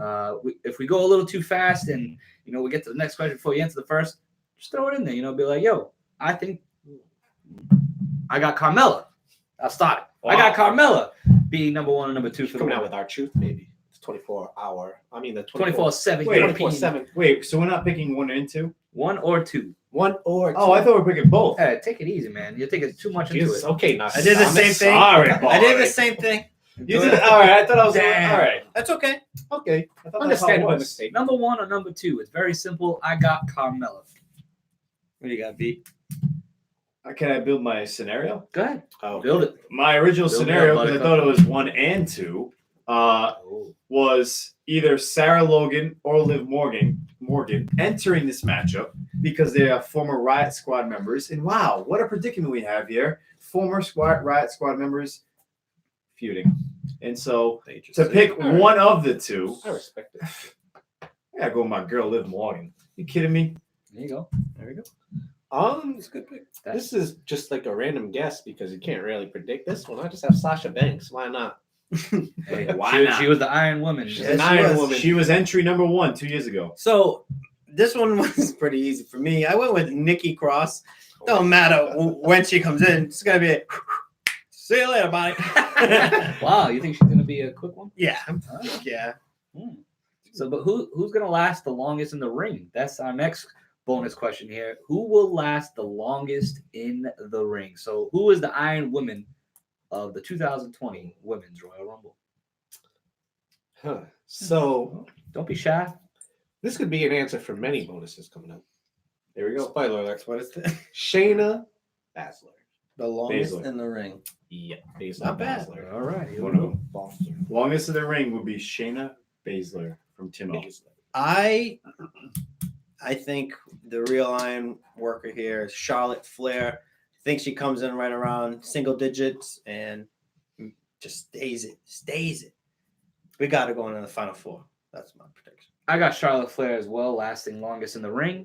If we go a little too fast and we get to the next question before you answer the first, just throw it in there. Be like, yo, I think I got Carmella. I'll start it. Wow. I got Carmella being number 1 and number 2 for the Coming out women. with our truth, maybe. It's 24-hour. I mean, the 24/7. Wait, European. 24/7. Wait, so we're not picking 1 and 2? 1 or 2. 1 or 2. Oh, I thought we were picking both. Hey, take it easy, man. You're taking too much into Jesus. it. Okay, now. I did the same thing. Sorry, I did the boy. same thing. You did. All right, I thought I was. Damn. All right. That's okay. Okay. I thought that's how it Understandable was. mistake. Number 1 or number 2. It's very simple. I got Carmella. What do you got, B? Can I build my scenario? Go ahead. Oh, Build it. My original Build me scenario, up, because I buttercup. thought it was 1 and 2, was either Sarah Logan or Liv Morgan entering this matchup because they are former Riot Squad members. And wow, what a predicament we have here. Former Riot Squad members feuding. And so to pick All right. one of the two, I respect it. I gotta go with my girl Liv Morgan. You kidding me? There you go. There we go. It's a good pick. That's- This is just like a random guess because you can't really predict this one. I just have Sasha Banks. Why not? Hey, Why she, not? she was the Iron Woman. She's Yes, an she Iron was. Woman. She was entry number 1 2 years ago. So, this one was pretty easy for me. I went with Nikki Cross. Don't matter when she comes in. It's going to be a, see you later, buddy. Wow, you think she's gonna be a quick one? Yeah. Oh. Yeah. So, but who's gonna last the longest in the ring? That's our next bonus question here. Who will last the longest in the ring? So, who is the Iron Woman of the 2020 Women's Royal Rumble? Huh. So Don't be shy. this could be an answer for many bonuses coming up. There we go. Spoiler alert. What is it? Shayna Baszler. The longest Baszler. in the ring. Yeah, Baszler. Not bad. Baszler. All right. Here One we of go. them. Longest in the ring would be Shayna Baszler from Timo. Baszler. I think the real iron worker here is Charlotte Flair. I think she comes in right around single digits and just stays it. We got to go into the final 4. That's my prediction. I got Charlotte Flair as well, lasting longest in the ring.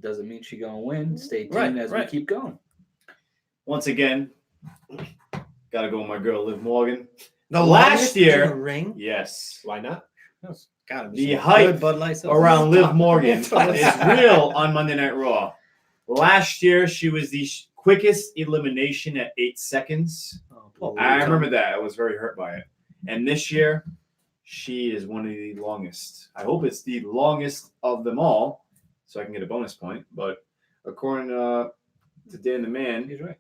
Doesn't mean she's gonna win. Stay tuned Right, as right. we keep going. Once again, gotta go with my girl Liv Morgan. The Last longest year- in the ring. Yes. Why not? That's gotta be The some hype good Bud Light Seltzer. Around Liv Morgan is Yes. real on Monday Night Raw. Last year, she was the quickest elimination at 8 seconds. Oh, I remember that. I was very hurt by it. And this year, she is one of the longest. I hope it's the longest of them all, so I can get a bonus point. But according to Dan the Man, He's right.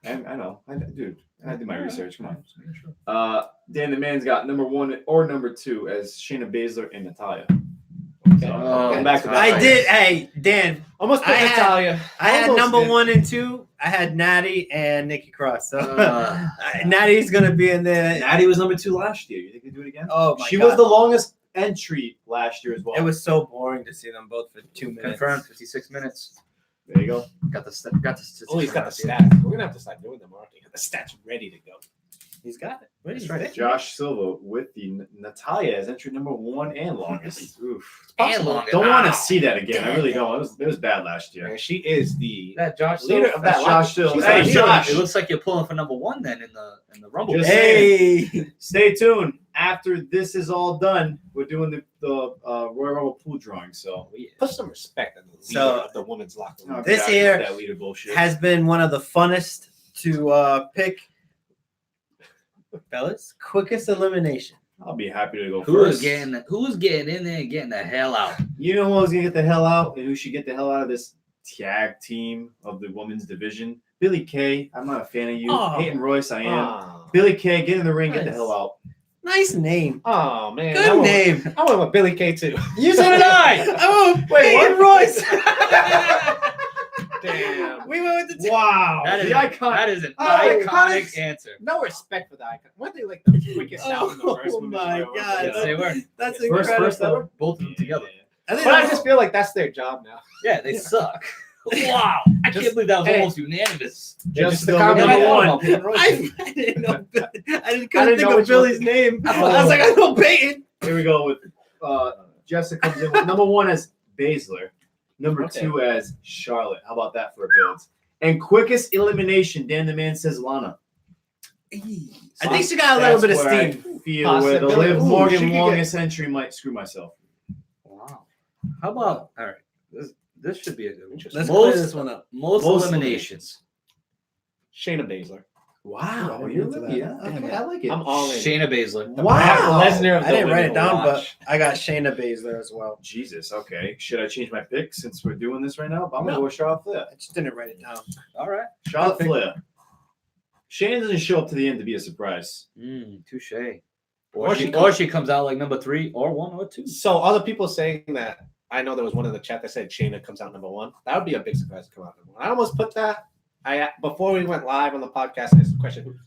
and I know, dude, I did my research. Come on. Dan the Man's got number 1 or number 2 as Shayna Baszler and Natalia. So, Oh, going back to that. I did. Hey, Dan, Almost put I had- Natalia. I had Almost number did. 1 and 2. I had Natty and Nikki Cross. So Uh, Natty's gonna be in there. Natty was number 2 last year. You think they do it again? Oh my She god, was the longest entry last year as well. It was so boring to see them both for 2 minutes. Confirmed. 56 minutes. There you go. Got the statistics. Oh, he's got the right stats. We're gonna have to start doing them already. The stats ready to go. He's got it. What That's is right. that? Josh Silva with the Natalia as entry number 1 and longest. Oof. And longest. Don't want Wow. to see that again. I really don't. It was bad last year. And she is the That Josh leader Silva- of that That's Josh Silva. She's Hey, the leader. Josh. It looks like you're pulling for number 1 then in the Rumble. Just Hey, Stay tuned. After this is all done, we're doing the Royal Rumble pool drawing. So Oh, yeah. Put some respect on the leader So- of the women's locker room. Oh, This God, here that leader bullshit. has been one of the funnest to pick. Fellas, quickest elimination. I'll be happy to go Who's first. getting in there and getting the hell out? You know who's gonna get the hell out and who should get the hell out of this tag team of the women's division? Billy Kay. I'm not a fan of you. Oh. Peyton Royce, I am. Oh, Billy Kay, get in the ring, get the Nice. hell out. Nice name. oh man. Good name. I went with Billy Kay too. You so did I. Oh, Wait, Peyton what? Royce. Damn. We went with the Wow. That is the icon. That is an Oh, iconic nice. answer. No respect for the icon. Weren't they like the quickest out in the first Oh women's my Royal Rumble? God. Yes, they were. That's First incredible. ever? Both of them together. I think But I that's- just feel like that's their job now. Yeah, they suck. Wow. I can't Just- believe that was hey. almost unanimous. Just the the comment number on one. Peyton Royce. I didn't know. I couldn't didn't think know of which Billy's one. name. Oh. I was like, I know Peyton. Here we go with Jessica comes in with number 1 as Baszler, number Okay. 2 as Charlotte. How about that for a build? And quickest elimination, Dan the Man says Lana. I think she got a little bit of That's where steam. I feel where the Possibility. Liv Ooh, she Morgan could longest entry might screw myself. Wow. How about all right? This should be a good one. Let's Most- clear this one up. Most eliminations. Shayna Baszler. Wow, Oh, you're you're into really, that. yeah. Damn Okay, it. I like it. I'm all in. Shayna Baszler. Wow. Lesnar of I didn't the write it women down, watch. but I got Shayna Baszler as well. Jesus, okay. Should I change my pick since we're doing this right now? I'm gonna No. go with Charlotte Flair. I just didn't write it down. All right. Charlotte Okay. Flair. Shayna doesn't show up to the end to be a surprise. Touche. Or Or she she comes out like number 3 or 1 or 2. So other people saying that, I know there was one in the chat that said Shayna comes out number 1. That would be a big surprise to come out number 1. I almost put that. Before we went live on the podcast, I asked the question: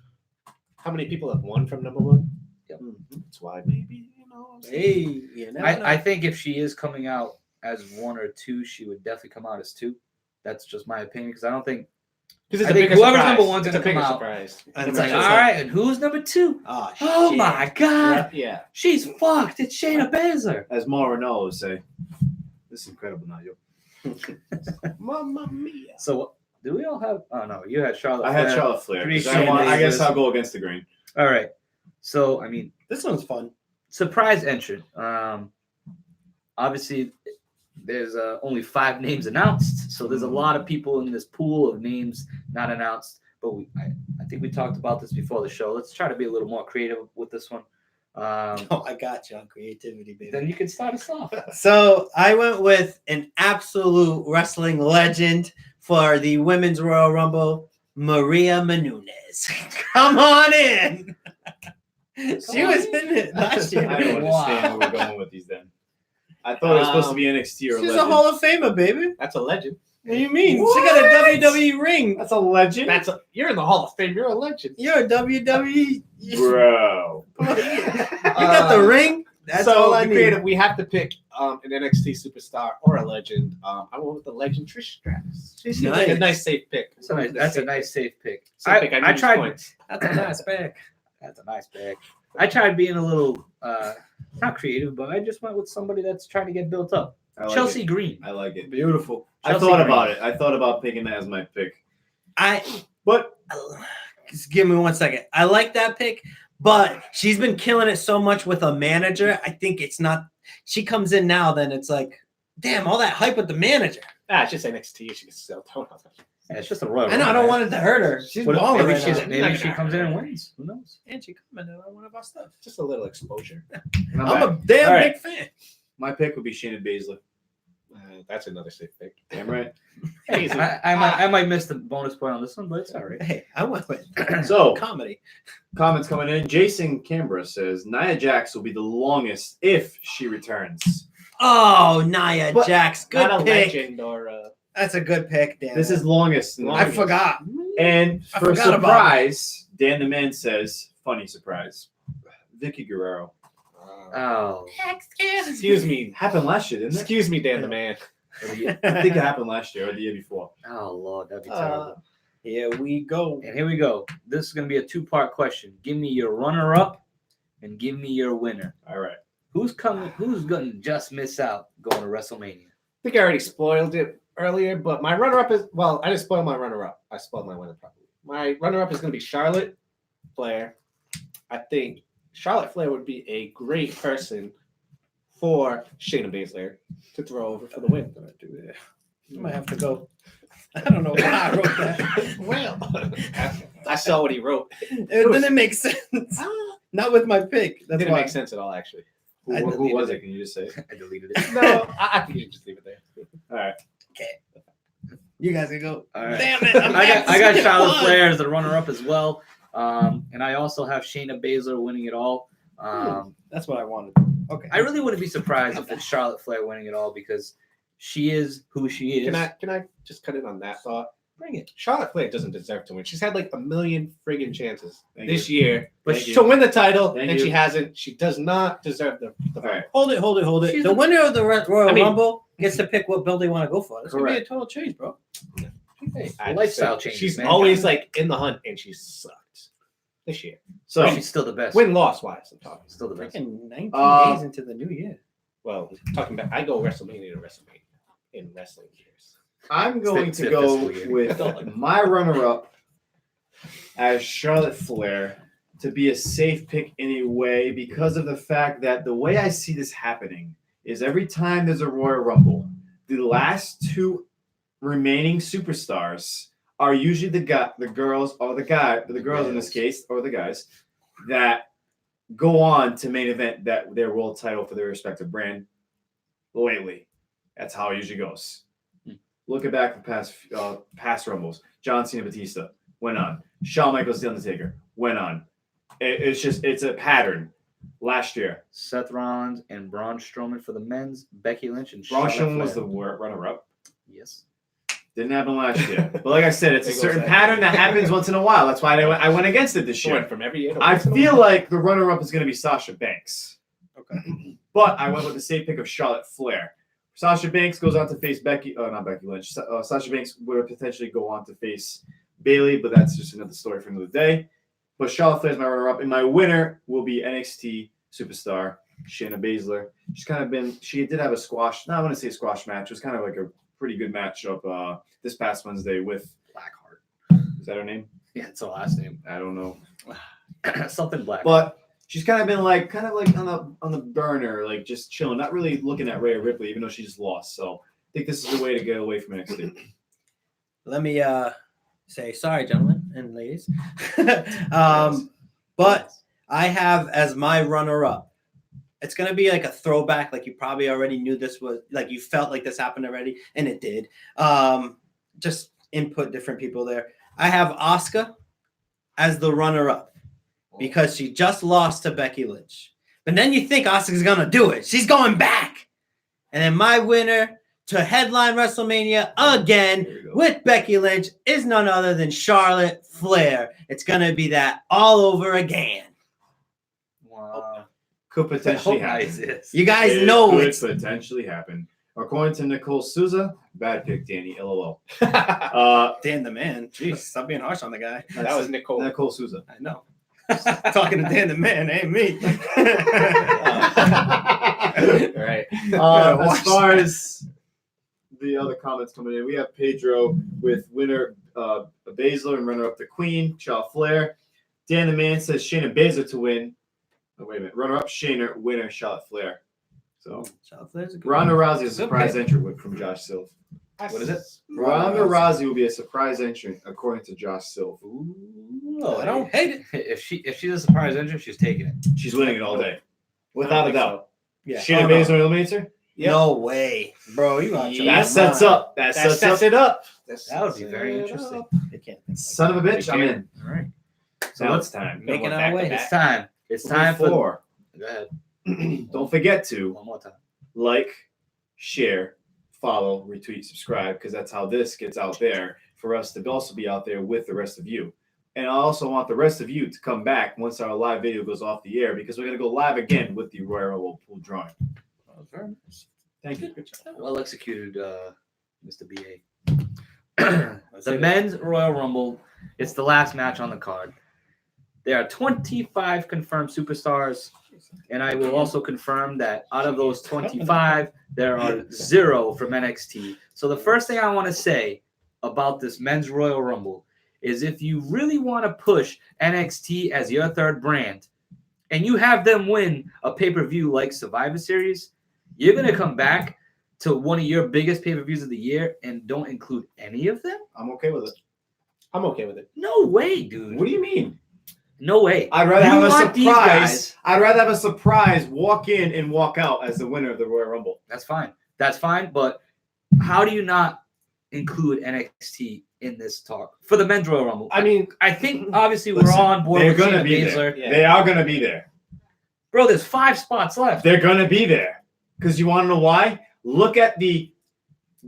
how many people have won from number 1? Yep. That's why maybe Hey, you never know. I think if she is coming out as 1 or 2, she would definitely come out as 2. That's just my opinion because I don't think because I think whoever's number 1's it's a gonna come bigger out. surprise. And it's it's like, like- all right, and who's number 2? Oh, Oh shit. my God, Yeah. she's fucked. It's Shayna Baszler. As Mauro would say, this is incredible now, yo. Mamma mia. So do we all have? Oh no, you had Charlotte. I had Flair. Charlotte Flair. 3 'cause I guess Shayna I'll go against the grain. All right. So I mean, This one's fun. surprise entrant. Obviously, there's only 5 names announced, so there's a lot of people in this pool of names not announced. But I think we talked about this before the show. Let's try to be a little more creative with this one. Oh, I got you on creativity, baby. Then you can start us off. So I went with an absolute wrestling legend for the Women's Royal Rumble, Maria Menounos. Come on in. She was in it last year. I don't understand where we're going with these then. I thought it was supposed to be NXT or She's Legend. a Hall of Famer, baby. That's a legend. What do you mean? She got a WWE ring. That's a legend? You're in the Hall of Fame. You're a legend. You're a WWE. You Bro. got the ring. That's so all I the need. creative, we have to pick an NXT superstar or a legend. I went with the legend Trish Stratus. She seems like a Nice. nice safe pick. That's a nice safe pick. Safe pick. I tried. Points. That's a nice pick. That's a nice pick. I tried being a little not creative, but I just went with somebody that's trying to get built up. I like Chelsea it. Green. I like it. Beautiful. I Chelsea thought Green. about it. I thought about picking that as my pick. But just give me 1 second. I like that pick, but she's been killing it so much with a manager. I think it's not. She comes in now, then it's like, damn, all that hype with the manager. It's just NXT. She can still tone up. Yeah, it's just a Royal I know. I don't want it to hurt her. She's balling Maybe, right now. maybe she comes in and wins. Who knows? And she commented on one of our stuff. Just a little exposure. And I'm a back. damn All right. big fan. My pick would be Shayna Baszler. That's another safe pick. Damn right. Easy. I might miss the bonus point on this one, but it's all right. Hey, I went with So, comedy. comments coming in. Jason Canberra says Nia Jax will be the longest if she returns. Oh, Nia But Jax, good Not a pick. legend or That's a good pick, Dan. This is longest. in the I longest. forgot. And I for a forgot about surprise, Dan the Man says, funny surprise, Vicky Guerrero. Oh, Excuse me. Happened last year, didn't it? Excuse me, Dan the Man. I think it happened last year or the year before. oh Lord, that'd be terrible. Here we go. And here we go. This is gonna be a 2-part question. Give me your runner-up and give me your winner. All right. Who's coming? Who's gonna just miss out going to WrestleMania? I think I already spoiled it earlier, but my runner-up is I didn't spoil my runner-up. I spoiled my winner probably. My runner-up is going to be Charlotte Flair. I think Charlotte Flair would be a great person for Shayna Baszler to throw over for the win. I might have to go. I don't know why I wrote that. Well, I saw what he wrote. It didn't make sense. Not with my pick. That That's didn't why. make sense at all, actually. I Who deleted was it. it? Can you just say it? I deleted it. No, I think you should just leave it there. All right. You guys can go. All right. Damn it. I'm I got Charlotte one. Flair as the runner-up as well, and I also have Shayna Baszler winning it all. That's what I wanted. Okay. I really wouldn't be surprised if it's Charlotte Flair winning it all because she is who she is. Can I just cut in on that thought? Bring it. Charlotte Flair doesn't deserve to win. She's had like a million friggin' chances Thank this you. year But Thank she, you. to win the title, Thank and you. she hasn't. She does not deserve the All right. Hold it. She's The the- winner of the Royal I mean- Rumble gets to pick what belt they want to go for. That's gonna be a Correct. total change, bro. hey, I just lifestyle say changes. She's man. always like in the hunt, and she sucked this year. So she's still the best. Win loss wise, I'm talking. Still the best. Freaking 19 Uh, days into the new year. Well, talking about I go WrestleMania to WrestleMania in wrestling years. I'm going It's to the go fiscal year. with my runner-up as Charlotte Flair to be a safe pick in a way because of the fact that the way I see this happening is every time there's a Royal Rumble, the last two remaining superstars are usually the girls in this case, or the guys that go on to main event their world title for their respective brand lately. That's how it usually goes. Looking back the past Rumbles, John Cena, Batista went on. Shawn Michaels, The Undertaker went on. It's a pattern. Last year, Seth Rollins and Braun Strowman for the men's. Becky Lynch and Braun Charlotte Strowman was the Flair. runner-up. Yes. Didn't happen last year. But like I said, it's a There goes certain that. pattern that happens once in a while. That's why I went against it this She year. went from every year. To I once in a feel while. like the runner-up is going to be Sasha Banks. Okay. But I went with the safe pick of Charlotte Flair. Sasha Banks goes on to face not Becky Lynch. Sasha Banks would potentially go on to face Bayley, but that's just another story for another day. But Charlotte Flair is my runner-up, and my winner will be NXT superstar Shayna Baszler. She did have a squash. No, I want to say a squash match. It was kind of like a pretty good matchup this past Wednesday with Blackheart. Is that her name? Yeah, it's her last name. I don't know. Something black. But she's kind of like on the burner, like just chilling, not really looking at Rhea Ripley, even though she just lost. So I think this is the way to get away from NXT. Let me say sorry, gentlemen and ladies. But I have as my runner-up. It's gonna be like a throwback, like you probably already knew this was like you felt like this happened already, and it did. Just input different people there. I have Asuka as the runner-up because she just lost to Becky Lynch. But then you think Asuka's gonna do it. She's going back. And then my winner to headline WrestleMania again with Becky Lynch is none other than Charlotte Flair. It's gonna be that all over again. Wow. Could potentially How nice happen. it is. You guys It know could it's potentially happen. According to Nicole Souza, bad pick, Danny. LOL. Dan the man. Jeez, stop being harsh on the guy. That was Nicole. Nicole Souza. I know. Talking to Dan the man, ain't me. Right. As far as the other comments coming in, we have Pedro with winner Baszler and runner-up the Queen, Charlotte Flair. Dan the Man says Shayna Baszler to win. Oh, wait a minute. Runner-up Shayna, winner Charlotte Flair. So Charlotte Flair's a good Ronda one. Rousey is a surprise Okay. entrant from Josh Silv. What is it? Ronda Rousey will be a surprise entrant according to Josh Silv. Oh, I don't hate it. If she's a surprise entrant, she's taking it. She's winning it all day, without a doubt. Yeah. Shayna Oh, no. Baszler eliminates her. Yep. No way, bro. You got Yeah. That sets up. That That sets sets up. it up. That would be very interesting. I can't think Son of a bitch, I'm in. All right. So So it's time. Making Going our back way. to It's back. time. It's time for. Before, Go ahead. don't forget to One more time. like, share, follow, retweet, subscribe, because that's how this gets out there for us to also be out there with the rest of you. And I also want the rest of you to come back once our live video goes off the air because we're going to go live again with the Royal Rumble pool drawing. Thank you. Well executed, Mr. BA. The men's Royal Rumble. It's the last match on the card. There are 25 confirmed superstars, and I will also confirm that out of those 25, there are 0 from NXT. So the first thing I want to say about this men's Royal Rumble is if you really want to push NXT as your third brand, and you have them win a pay-per-view like Survivor Series, you're going to come back to one of your biggest pay-per-views of the year and don't include any of them? I'm okay with it. I'm okay with it. No way, dude. What do you mean? No way. I'd rather You have a want these surprise. guys- I'd rather have a surprise walk in and walk out as the winner of the Royal Rumble. That's fine. That's fine. But how do you not include NXT in this talk for the men's Royal Rumble? I mean, I think obviously we're Listen, all on board they're with gonna Shayna be Baszler. there. Yeah. They are going to be there. Bro, there's 5 spots left. They're going to be there. Because you want to know why? Look at the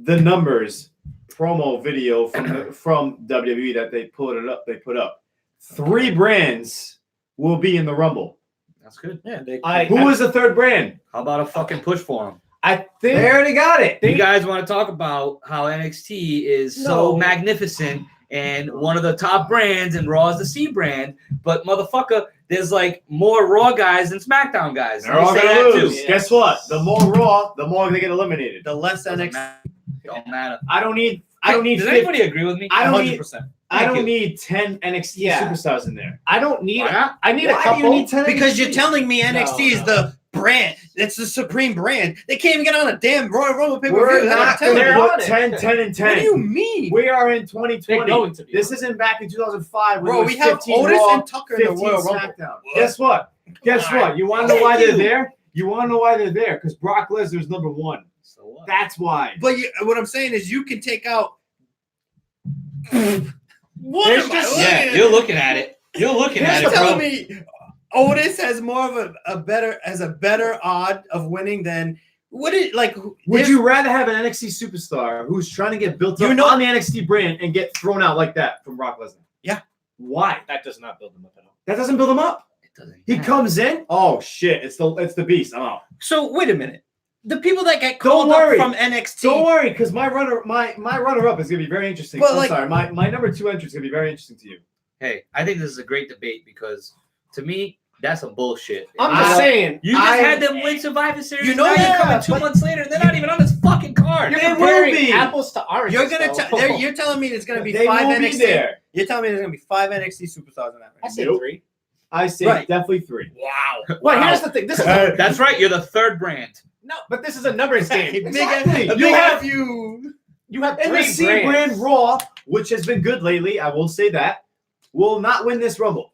the numbers promo video from WWE that they put up. 3 brands will be in the Rumble. That's good. Yeah, Who is the third brand? How about a fucking push for them? I think They already got it. You guys want to talk about how NXT is so No. magnificent and one of the top brands, and Raw is the C brand, but motherfucker, there's like more Raw guys than SmackDown guys. They're all gonna lose. Yeah. Guess what? The more Raw, the more they get eliminated. the less Doesn't NXT. matter. Don't matter. I don't need Does 50 anybody agree with me? I don't need 100%. I Thank don't you. need 10 NXT Yeah. superstars in there. I don't need. Why not? I need a Why couple. do you need 10 Because NXT? you're telling me NXT is the brand. It's the supreme brand. They can't even get on a damn Royal Rumble pay per We're view. not telling going they're to on put it. 10, 10, and 10. What do you mean? We are in They're 2020. going to be. This isn't back in 2005 when Bro, there was we have 15 Otis Raw, and Tucker in the 15 Royal Rumble. SmackDown. Guess what? Guess what? You want to know why Thank they're you. there? You want to know why they're there? Because Brock Lesnar's number 1. So what? That's why. But what I'm saying is you can take out. What There's am just- I Yeah, looking you're at? looking at it. You're looking at You're it, telling bro. me Otis has more of a better odd of winning than what is like? Would there's- you rather have an NXT superstar who's trying to get built up on the NXT brand and get thrown out like that from Brock Lesnar? Yeah. Why? That does not build them up at all. That doesn't build him up. It doesn't He matter. comes in. Oh shit! It's the beast. I'm out. So wait a minute. The people that get Don't called up worry. from NXT. Don't worry, because my runner up is gonna be very interesting. But, I'm like- sorry, my number 2 entry is gonna be very interesting to you. Hey, I think this is a great debate because to me, that's some bullshit. I'm I- just saying. You just I- had them win Survivor Series. You know now that, you're coming 2 but- months later, and they're not even on this fucking card. You're They will comparing be. apples to oranges. You're gonna though. you're telling me it's gonna be They 5 will be NXT. there. You're telling me there's gonna be 5 NXT superstars in that. I Right? said Nope. 3. I say Right. definitely 3. Wow. Well, Wow. here's the thing. This is That's right. You're the third brand. no, but this is a numbers game. Exactly. You have you. You have And the 3 C brands. brand Raw, which has been good lately, I will say that, will not win this Rumble.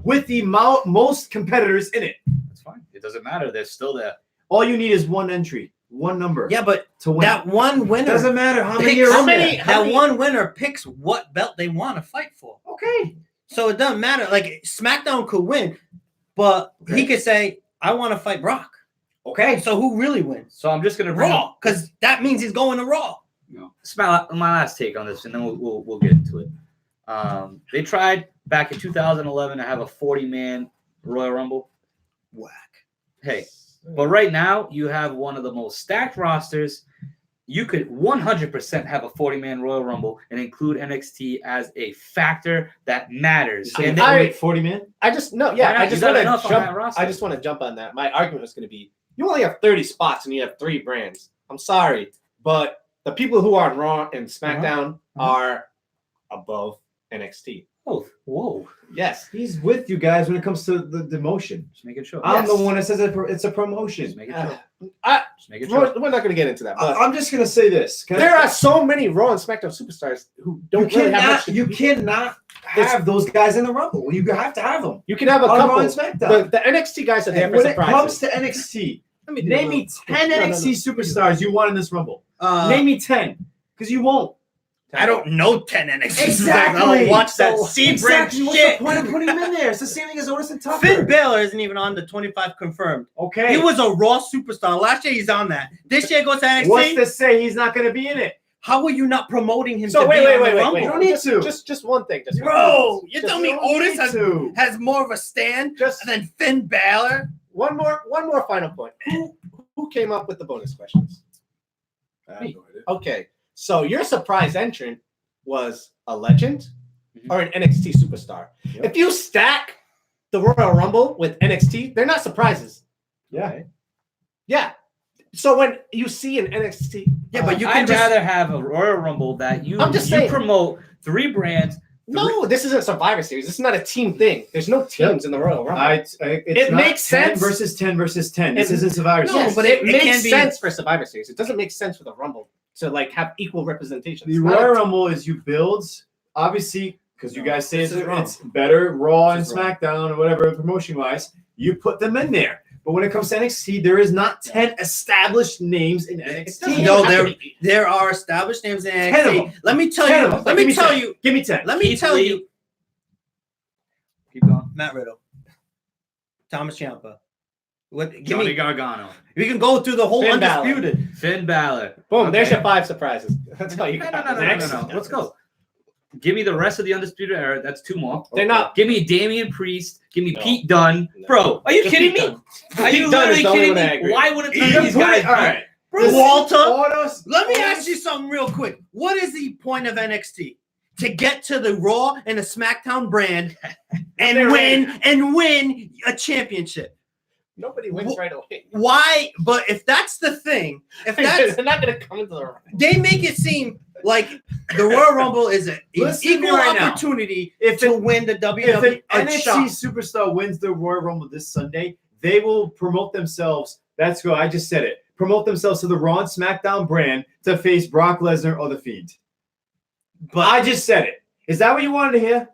With the most competitors in it. That's fine. It doesn't matter. They're still there. All you need is 1 entry, 1 number Yeah, but to win. that one winner. doesn't matter how many picks- are how in many- there. that one winner picks what belt they want to fight for. Okay. So it doesn't matter. Like SmackDown could win, but he Okay. could say, "I want to fight Brock." Okay. So who really wins? So I'm just gonna bring Raw, up because that means he's going to Raw. It's my last take on this, and then we'll get into it. They tried back in 2011 to have a 40-man Royal Rumble. Whack. Hey, but right now you have one of the most stacked rosters. You could 100% have a 40-man Royal Rumble and include NXT as a factor that matters. So And you then, I- 40 man? I just no, Why yeah. not? I You just got want to enough on that jump. roster. I just want to jump on that. My argument was going to be: you only have 30 spots and you have 3 brands. I'm sorry, but the people who are on Raw and SmackDown are above NXT. oh, whoa, Yes. He's with you guys when it comes to the demotion. just making sure. I'm the Yes. one that says it's a promotion. Just making sure. I, Just making sure. we're not going to get into that. But I'm just gonna say this. there are so many Raw and SmackDown superstars who don't really have much. You cannot have those guys in the Rumble. You have to have them You can have a on Raw couple. and SmackDown. The NXT guys are there And for when it surprises. comes to NXT, Let me do name a me little- 10 No, no, NXT no. superstars you want in this Rumble. Name me 10, because you won't. I don't know 10 NXT. Exactly. I don't watch that So, C brand exactly. What's shit. the point of putting him in there? It's the same thing as Otis and Tucker. Finn Balor isn't even on the 25 confirmed. Okay. He was a Raw superstar. Last year he's on that. This year goes to NXT. What's to say he's not going to be in it? How are you not promoting him So to wait, be wait, on wait, the wait, Rumble? wait. You don't need to. Just one thing. Just one Bro, thing. you're Just telling me You don't Otis need has, to. has more of a stand Just than Finn Balor? one more final point. Who came up with the bonus questions? Me. Okay, so your surprise entrant was a legend Mhm. or an NXT superstar. Yep. If you stack the Royal Rumble with NXT, they're not surprises. Yeah. Yeah. So when you see an NXT, Yeah, but you can I'd just rather have a Royal Rumble that I'm just saying. promote 3 brands. no, this isn't Survivor Series. This is not a team thing. There's no teams in the Royal Rumble. It makes sense. 10 versus 10 versus 10. This It- isn't Survivor no, Series. but it It makes can be- sense for Survivor Series. It doesn't make sense for the Rumble to like have equal representation. The It's not a Royal team. Rumble is you build, obviously, because you No, guys say this it's, is wrong. it's better Raw and This is wrong. SmackDown or whatever promotion wise. You put them in there. But when it comes to NXT, there is not 10 established names in It NXT. doesn't No, have to be. there are established names in 10 of NXT. them. Let me tell 10 you. of them. Let Give me tell 10. you. Give me 10. Let me Keith tell Lee. you. Keep going. Matt Riddle, Thomas Ciampa, What? Give Johnny me. Gargano. We can go through the whole Finn Balor. undisputed. Finn Balor. Boom. There's Okay. your 5 surprises. That's all you No, got. no, no, no, Next. no, no. Let's go. Give me the rest of the Undisputed Era. That's 2 more. They're not. Give me Damian Priest. Give me No. Pete Dunne. No. Bro, are you Just kidding Pete me? Dunne. Are you Pete Dunne is literally the only kidding one I me? agree. Why wouldn't You any of can these put guys it, all right. Walter, Orders, let me ask you something real quick. What is the point of NXT? To get to the Raw and the SmackDown brand and win a championship. Nobody wins right away. Why? But if that's the thing, if that's They're not going to come into the ring. they make it seem like the Royal Rumble is an Listen to me equal right now. opportunity If to it- win the If WWE an NXT shot. superstar wins the Royal Rumble this Sunday, they will promote themselves. That's good. I just said it. Promote themselves to the Raw and SmackDown brand to face Brock Lesnar or The Fiend. But I just said it. Is that what you wanted to hear?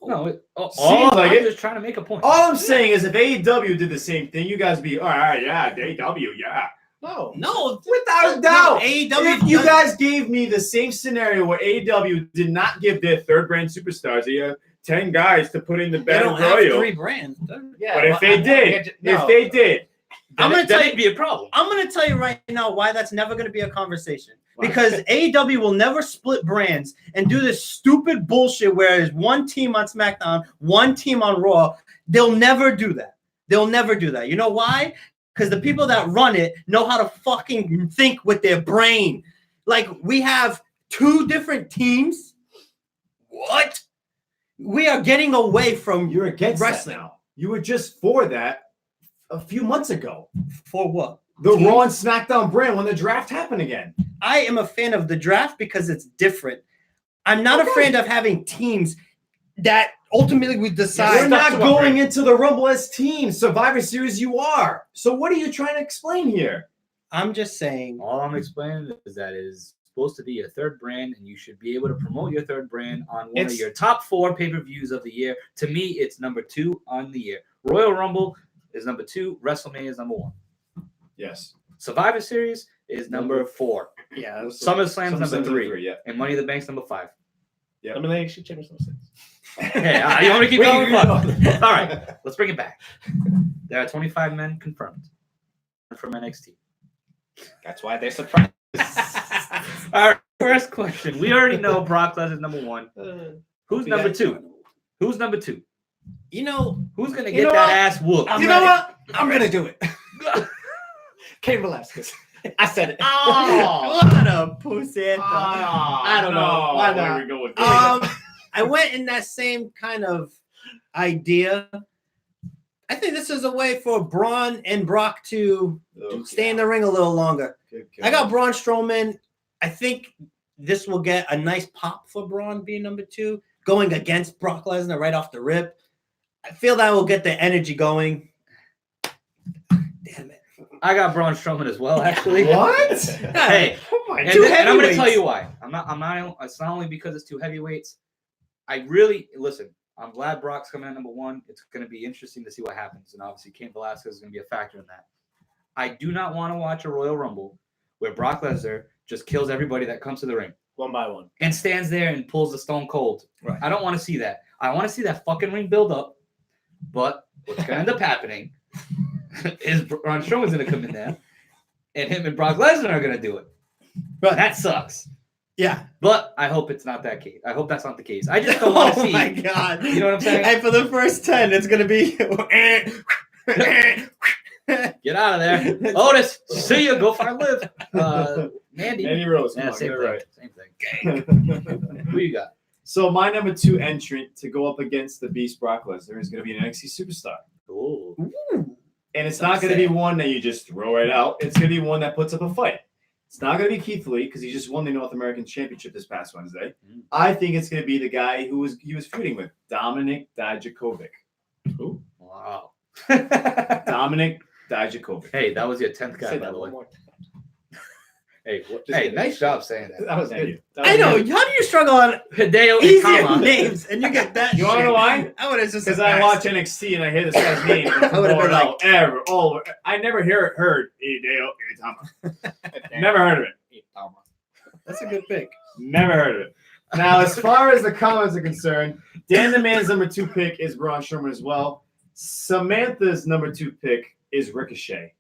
No, Seems like I'm it. just trying to make a point. All I'm saying is if AEW did the same thing, you guys would be, all right, yeah, AEW, yeah. no, Without a doubt. AEW If you guys gave me the same scenario where AEW did not give their third brand superstars, they have 10 guys to put in the they Battle don't have Royal. 3 brands. Yeah, But if they did, I'm gonna Then tell it'd be a problem. I'm going to tell you right now why that's never going to be a conversation. Why? Because AEW will never split brands and do this stupid bullshit where there's one team on SmackDown, one team on Raw. They'll never do that. They'll never do that. You know why? Because the people that run it know how to fucking think with their brain. Like, we have 2 different teams. What? We are getting away from You're against wrestling. that now. You were just for that a few months ago. For what? The Teams? Raw and SmackDown brand when the draft happened again. I am a fan of the draft because it's different. I'm not Okay. afraid of having teams that ultimately we We're decide. not to a going brand. into the Rumble as teams. Survivor Series, you are. So what are you trying to explain here? I'm just saying. All I'm explaining is that it is supposed to be your third brand, and you should be able to promote your third brand on one of It's- your top 4 pay-per-views of the year. To me, it's number 2 on the year. Royal Rumble is number 2. WrestleMania is number 1. Yes. Survivor Series is number 4. Yeah. SummerSlam's number 3. Yeah. And Money in the Bank's number 5. Elimination Chamber 6. Hey, you want me to keep going? Fuck. All right, let's bring it back. There are 25 men confirmed from NXT. That's why they're surprised. All right, first question. We already know Brock Lesnar's number 1. Who's number 2? Who's number 2? You know, Who's gonna You get know that what? ass whooped? You know what? I'm gonna do it. Cain Velasquez. I said it. Oh, what a pussy. I don't know. Why not? We go with I went in that same kind of idea. I think this is a way for Braun and Brock to stay in the ring a little longer. I got Braun Strowman. I think this will get a nice pop for Braun being number 2, going against Brock Lesnar right off the rip. I feel that will get the energy going. Damn it. I got Braun Strowman as well, actually. What? Hey, Oh my and, Two and I'm going to heavyweights. tell you why. I'm not. It's not only because it's 2 heavyweights. I really listen. I'm glad Brock's coming at number 1. It's going to be interesting to see what happens, and obviously, Cain Velasquez is going to be a factor in that. I do not want to watch a Royal Rumble where Brock Lesnar just kills everybody that comes to the ring One by one. and stands there and pulls the Stone Cold. Right. I don't want to see that. I want to see that fucking ring build up. But what's going to end up happening is Braun Strowman's going to come in there, and him and Brock Lesnar are going to do it. But That sucks. yeah. But I hope it's not that case. I hope that's not the case. I just don't want to Oh see. my god. You know what I'm saying? And for the first 10, it's gonna be Get out of there, Otis. See you. Go find Liv. Mandy. Mandy Rose. Yeah, Come on, same get thing. it right. Same thing. Who you got? So my number 2 entrant to go up against the Beast Brock Lesnar is going to be an NXT superstar. Ooh. And it's not going to be one that you just throw right out. It's going to be one that puts up a fight. It's not going to be Keith Lee because he just won the North American Championship this past Wednesday. Mm. I think it's going to be the guy he was feuding with, Dominic Dijakovic. Ooh. Wow. Dominic Dijakovic. Hey, that was your 10th guy, Say by that the way. one more time. Hey, Just hey, kidding. nice job saying that. That was Thank good. you. That was I know. good. How do you struggle on Hideo easier Itama. names and you get that? You wanna shit? know why? I would have just Because I watch NXT and I hear this guy's name. I would've been like- I never heard Hideo Itama. Never heard of it. That's a good pick. Never heard of it. Now, as far as the comments are concerned, Dan the Man's number 2 pick is Braun Strowman as well. Samantha's number 2 pick is Ricochet,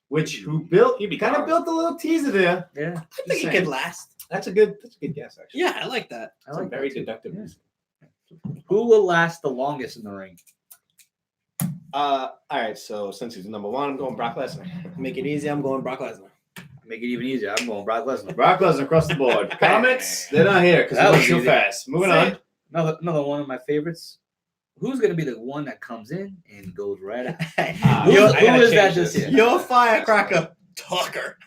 which He'd be kind of gone. built a little teaser there. Yeah, I think it could last. That's a good guess, actually. Yeah, I like that. I That's like a very that too. deductive Yeah. reason. Who will last the longest in the ring? All right, so since he's number 1, I'm going Brock Lesnar. Make it easy. I'm going Brock Lesnar. Make it even easier. I'm going Brock Lesnar. Brock Lesnar across the board. Comments? They're not here because That that was was too easy. fast. Moving on. Another one of my favorites. Who's gonna be the one that comes in and goes right out? Who Who I gotta is that change this this. year? You're a firecracker talker.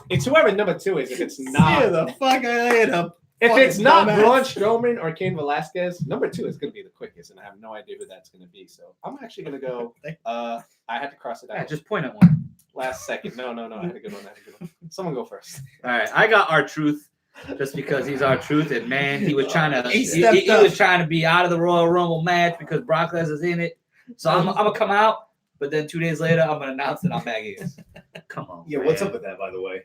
It's whoever number 2 is. If it's not, Get the fuck out of here. if it's fucking not dumbass. Braun Strowman or Cain Velasquez, number 2 is going to be the quickest, and I have no idea who that's going to be. So I'm actually going to go. I had to cross it out Yeah, just point at one. last second. No. I had a good one. Someone go first. All right, I got R-Truth just because he's R-Truth, and man, he was trying to He he stepped up. was trying to be out of the Royal Rumble match because Brock Lesnar's in it. So I'm gonna come out, but then 2 days later I'm gonna announce that I'm back in. Come on. Yeah, what's up with that, by the way?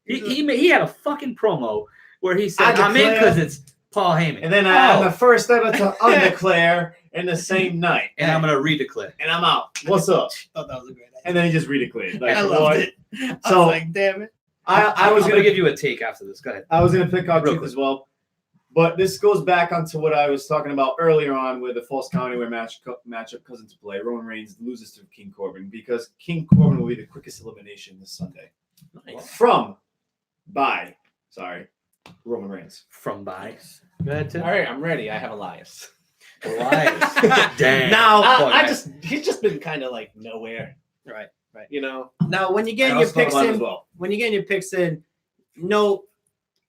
He had a fucking promo where he said, I "I'm in declare- because it's Paul Heyman," And then I'm the first ever to undeclare in the same night. and I'm gonna redeclare. And I'm out. What's up? Thought that was a great idea. And then he just redeclared. Like, I what? loved it. I So- was like, damn it. I was I'm gonna give you a take after this. Go ahead. I was gonna pick out Real Truth quick. as well, but this goes back onto what I was talking about earlier on with the false count anywhere matchup comes into play. Roman Reigns loses to King Corbin because King Corbin will be the quickest elimination this Sunday Nice. by Roman Reigns. From by. Go ahead, Tim. All right, I'm ready. I have Elias. Elias. Damn. Now, He's just been kind of like nowhere. Right. You know. Now, when you I get your also thought picks about it in, as well.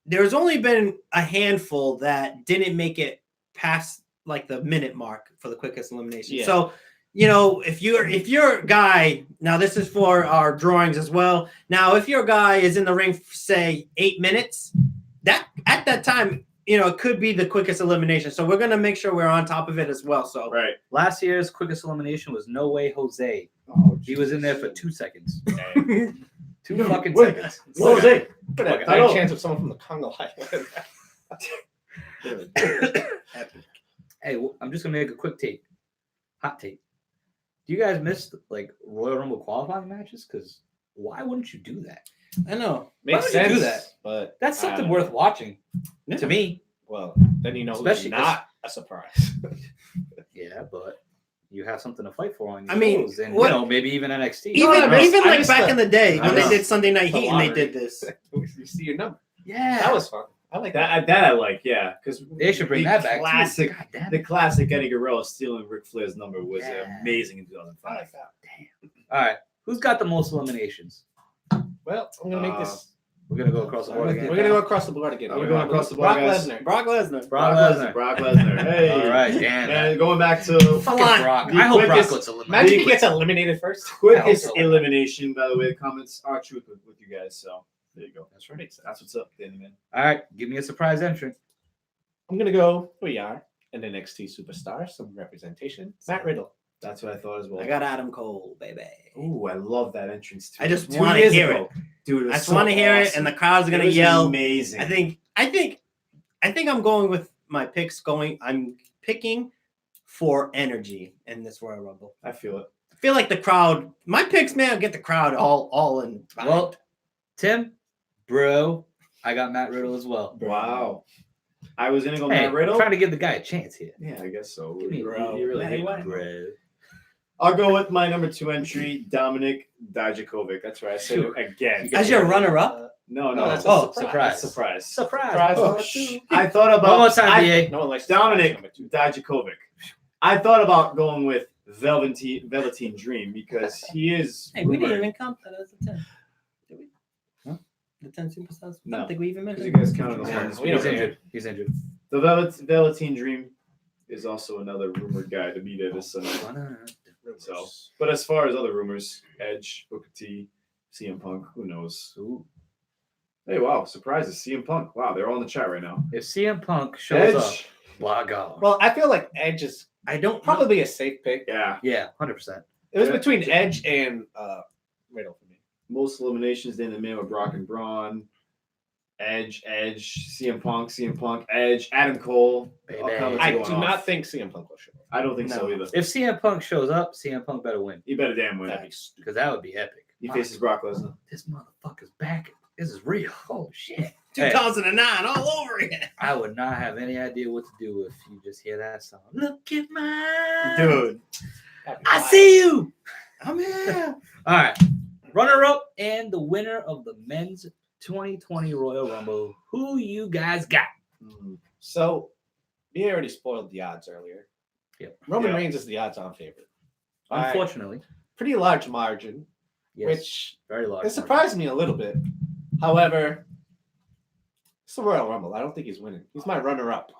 there's only been a handful that didn't make it past like the minute mark for the quickest elimination. Yeah. So, if your guy, now this is for our drawings as well. Now, if your guy is in the ring for, say, 8 minutes, that at that time, it could be the quickest elimination. So we're gonna make sure we're on top of it as well. So Right. Last year's quickest elimination was No Way Jose. Oh, He was in there for 2 seconds. Dang. 2 fucking Wait. seconds. Jose. But Fuck, a I don't- chance of someone from the Congo Island. Hey, I'm just gonna make a quick take. Hot take. Do you guys miss like Royal Rumble qualifying matches? Because why wouldn't you do that? I know. Makes would you sense. do that? But That's I something don't worth know. watching. Yeah. To me. Well, then you know Especially who's not a surprise. Yeah, but you have something to fight for on your I mean, shows, and what- maybe even NXT. Even I miss- even I like miss back the- in the day I when they know. did Sunday Night The Heat and they lottery. did this. You see your number. yeah, That was fun. I like that. That I like, yeah, because they should bring that back. Classic, Too. God damn the it. classic Eddie Guerrero stealing Ric Flair's number was Yeah. amazing in I 2005. like that. All right, who's got the most eliminations? Well, I'm gonna make this. We're gonna go across the board again. We're gonna go across the board again. Are we going across the board, Brock guys? Lesnar. Brock Lesnar. Brock Lesnar. Brock Lesnar. Hey. All right, damn. And going back to Come Fucking on. Brock. The I hope Brock quickest- gets eliminated. Imagine he gets eliminated first. quickest I hope so. elimination, by the way, the comments are truth with you guys. So there you go. That's right. That's what's up, Danny man. All right, give me a surprise entrant. I'm gonna go. We are an NXT superstar. Some representation. Matt Riddle. That's what I thought as well. I got Adam Cole, baby. Ooh, I love that entrance too. I just 2 wanna years hear ago. Dude, it was I just so want to hear it, awesome. and the crowd's It gonna was yell. Amazing. I think I'm going with my picks. I'm picking for energy in this Royal Rumble. I feel it. I feel like the crowd. My picks, man, get the crowd all in. Well, Tim, bro, I got Matt Riddle as well. Wow. I was gonna go Hey, Matt Riddle. I'm trying to give the guy a chance here. Yeah, I guess so. Give me You bro. really Matt hate Riddle. him. Bro. I'll go with my number 2 entry, Dominic Dijakovic. That's right. I said it again. As your runner-up. No, that's a Surprise. surprise. Surprise. Surprise. Oh, number sh- 2. I thought about One more time, DA. No one likes Dominic number 2. Dijakovic. I thought about going with Velveteen Dream because he is. Hey, we didn't rumored- even count that as a 10. Did we? Huh? The 10 superstars? I No. don't think we even Because mentioned you guys counted the Yeah, ones. we don't He's care. injured. He's injured. The Velveteen Dream is also another rumored guy to be there this Sunday. So, but as far as other rumors, Edge, Booker T, CM Punk, who knows? Ooh. Hey, wow, surprises. CM Punk. Wow, they're all in the chat right now. If CM Punk shows up, Edge. log on. Well, I feel like Edge is I don't probably a safe pick. Yeah. Yeah, 100%. It was Yeah. between Edge and Riddle for me. Most eliminations in the man with Brock and Braun. Edge, CM Punk, Edge, Adam Cole. All Baby. comments I going do off. not think CM Punk will show up. I don't think so No. either. If CM Punk shows up, CM Punk better win You better damn win. That'd be stupid. because that would be epic. He faces Brock Lesnar. This motherfucker's back. This is real. Oh shit. Hey, 2009 all over again. I would not have any idea what to do if you just hear that song. Look at my Dude. That'd be I wild. see you. I'm here. All right. Runner up and the winner of the men's 2020 Royal Rumble. Who you guys got? So, we already spoiled the odds earlier. Yep. Roman Yeah. Reigns is the odds-on favorite. By Unfortunately. pretty large margin, Yes. which Very large. it surprised me a little bit. However, it's the Royal Rumble. I don't think he's winning. He's my runner-up.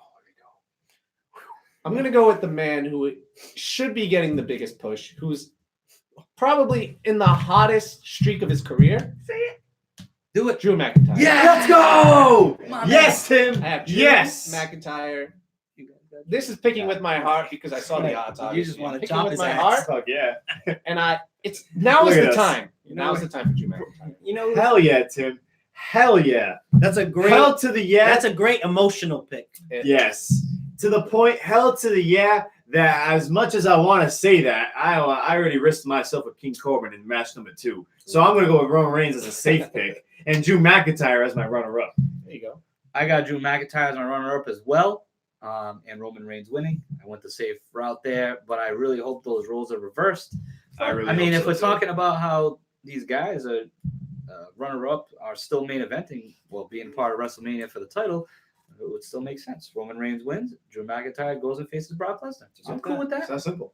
I'm going to go with the man who should be getting the biggest push, who's probably in the hottest streak of his career. Say it. Do it. Drew McIntyre. Let's go! Come on, Yes, Tim. I have Drew Yes. McIntyre. This is picking with my heart because I saw the odds. You Obviously. just wanna Picking chop with his my ass. heart, Fuck yeah. and now is Look the at us. time. Now is the time for Drew McIntyre. You know, Hell yeah, Tim. Hell yeah. that's a great. Hell to the yeah. That's a great emotional pick. Yes. To the point, hell to the yeah, that as much as I want to say that, I already risked myself with King Corbin in match number 2. So I'm going to go with Roman Reigns as a safe pick and Drew McIntyre as my runner-up. There you go. I got Drew McIntyre as my runner-up as well, and Roman Reigns winning. I went the safe route there, but I really hope those roles are reversed. I really I mean, hope if so, we're too. talking about how these guys are runner-up are still main eventing, well, being part of WrestleMania for the title, it would still make sense. Roman Reigns wins. Drew McIntyre goes and faces Brock Lesnar. I'm cool with It's that. that simple.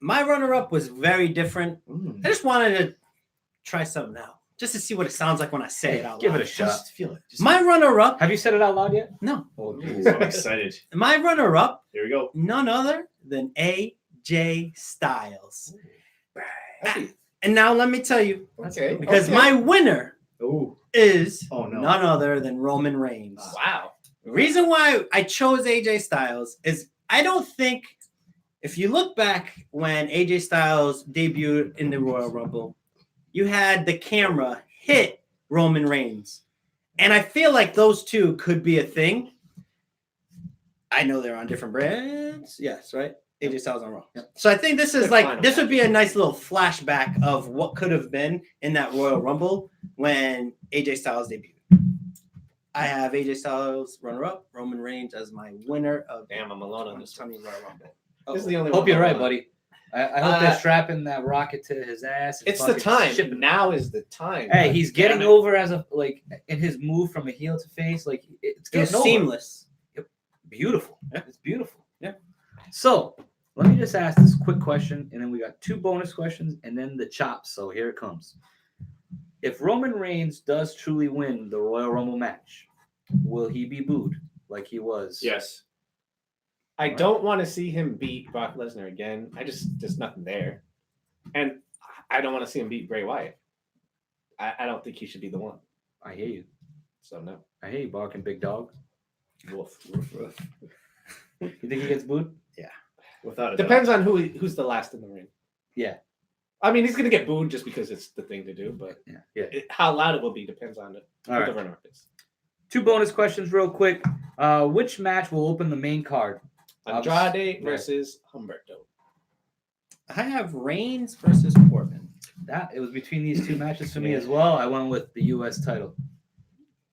My runner-up was very different. Mm. I just wanted to try something out, just to see what it sounds like when I say it out Give loud. it a shot. Just feel it. Just My runner-up, Have you said it out loud yet? no, Oh, Ooh, I'm excited. my runner-up, Here we go. none other than AJ Styles. Hey, And now let me tell you, okay. because okay. my winner Ooh. is Oh, no. none other than Roman Reigns. Wow. The reason why I chose AJ Styles is I don't think, if you look back when AJ Styles debuted in the Royal Rumble, you had the camera hit Roman Reigns. And I feel like those two could be a thing. I know they're on different brands. Yes, right? AJ Styles on Raw. So I think this is Good like, final this would be a nice little flashback of what could have been in that Royal Rumble when AJ Styles debuted. I have AJ Styles runner-up, Roman Reigns as my winner of Damn, I'm alone on this one. 2020 Royal Rumble. This is the only Hope one you're I'm right, on. buddy. I hope they're strapping that rocket to his ass. and It's the fucking time. shipping- Now is the time. Hey, he's getting Damn it. over as a in his move from a heel to face. Like it's It was getting over. seamless. Beautiful. Yeah. It's beautiful. Yeah. So let me just ask this quick question, and then we got 2 bonus questions, and then the chops. So here it comes. If Roman Reigns does truly win the Royal Rumble match, will he be booed like he was? Yes. I don't want to see him beat Brock Lesnar again. There's nothing there. And I don't want to see him beat Bray Wyatt. I don't think he should be the one. I hear you. So no. I hear you, barking big dog. Woof. You think he gets booed? Without a doubt. Depends on who's the last in the ring. Yeah. I mean, he's gonna get booed just because it's the thing to do, but Yeah. how loud it will be depends on who All the right. runner-up is. 2 bonus questions, real quick. Which match will open the main card? Andrade versus Humberto. I have Reigns versus Corbin. That it was between these 2 matches for me as well. I went with the U.S. title.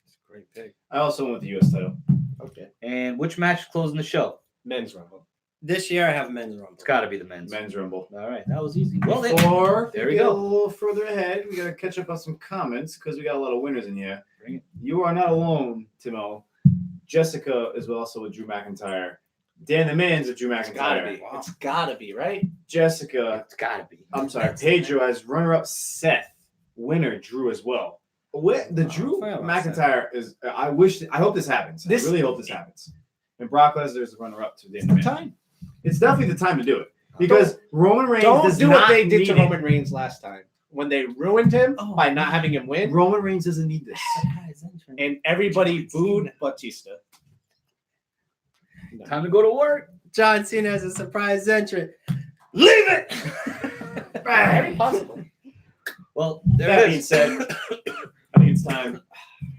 It's a great pick. I also went with the U.S. title. Okay. And which match is closing the show? Men's Rumble. This year I have Men's Rumble. It's got to be the men's. Men's Rumble. All right, that was easy. Well, then, Before there we we get go. a little further ahead, we got to catch up on some comments because we got a lot of winners in here. Bring it. You are not alone, Timo. Jessica is also with Drew McIntyre. Dan the Man's with Drew It's gotta McIntyre. be. It's gotta be, right? Jessica, it's got to be. I'm sorry, Pedro has runner-up Seth. Winner Drew as well. The Drew I forgot about McIntyre is. I hope this happens. I really hope this happens. And Brock Lesnar is the runner-up to Dan It's the the Man. time. It's definitely the time to do it because Roman Reigns Don't does do not what they did to need it. Roman Reigns last time when they ruined him Oh, by not having him win, Roman Reigns doesn't need this. and everybody booed Batista. No. Time to go to work. John Cena has a surprise entrant. Leave it! Very possible. Well, That there it being is. said, I think it's time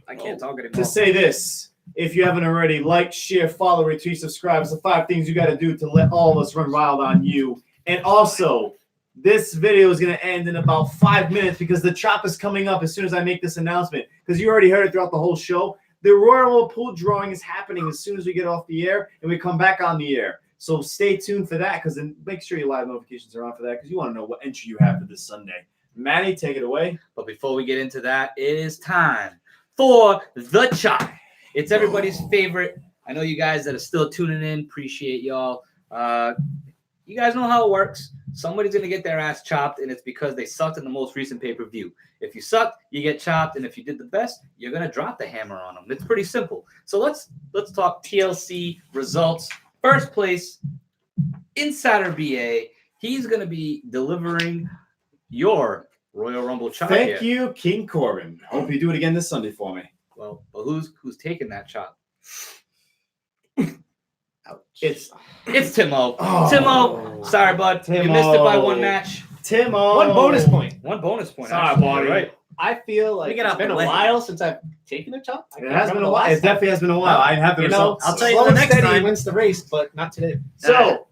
I can't talk anymore. To say this, if you haven't already, like, share, follow, retweet, subscribe. It's the 5 things you got to do to let all of us run wild on you. And also, this video is going to end in about 5 minutes because the chop is coming up as soon as I make this announcement. Because you already heard it throughout the whole show. The Royal Rumble pool drawing is happening as soon as we get off the air and we come back on the air. So stay tuned for that, because then make sure your live notifications are on for that, because you want to know what entry you have for this Sunday. Manny, take it away. But before we get into that, it is time for the chop. It's everybody's favorite. I know you guys that are still tuning in. Appreciate y'all. You guys know how it works. Somebody's going to get their ass chopped, and it's because they sucked in the most recent pay-per-view. If you sucked, you get chopped, and if you did the best, you're going to drop the hammer on them. It's pretty simple. So let's talk TLC results. First place, Insider BA. He's going to be delivering your Royal Rumble chop. Thank you, King Corbin. Hope you do it again this Sunday for me. Well, but who's taking that chop? Ouch. It's Timo. Oh. Timo, sorry, bud. You missed it by one match. Timo. One bonus point. One bonus point. Sorry, actually. buddy. Right. I feel like get it's out been the a way. while since I've taken a chop. I It can't has been remember a the while. last It definitely has been a while. I have the You know, results. I'll tell you slow the and next steady time. wins the race, but not today. So,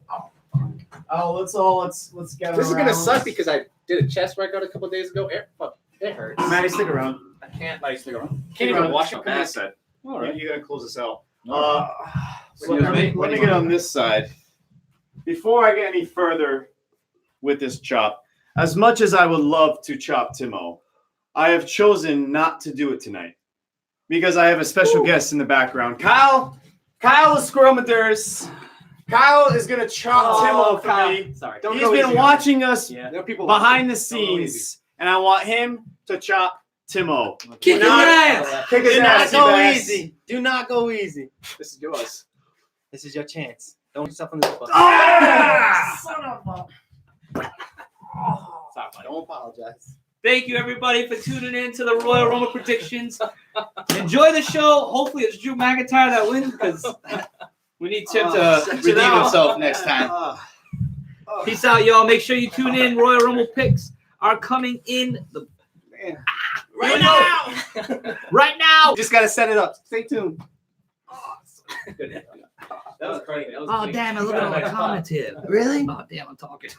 let's get This is gonna around. suck because I did a chest workout a couple days ago. It hurts. Manny, stick around. I can't like stick around. Stick Can't even around. wash my Come back. set. All right. You gotta close this out. Excuse Let me? me get on this side. Before I get any further with this chop, as much as I would love to chop Timo, I have chosen not to do it tonight because I have a special guest in the background. Kyle is Scrummaders. Kyle is gonna chop Timo for me. Sorry. He's been watching us Yeah. There are people behind the Don't go easy. scenes, and I want him to chop Timo. Kick his Not- ass. Kick his Do ass, not go you ass. easy. Do not go easy. This is yours. This is your chance. Don't put yourself on this bus. Ah! Son of a. Sorry, buddy. Don't apologize. Thank you, everybody, for tuning in to the Royal Rumble predictions. Enjoy the show. Hopefully, it's Drew McIntyre that wins because we need Tim to stretch it redeem out. himself next time. Peace out, y'all. Make sure you tune in. Royal Rumble picks are coming in right now. Right now. Just gotta set it up. Stay tuned. That was crazy. That was Oh, clean. damn, a little bit on the commentative. Really? Oh, damn, I'm talking.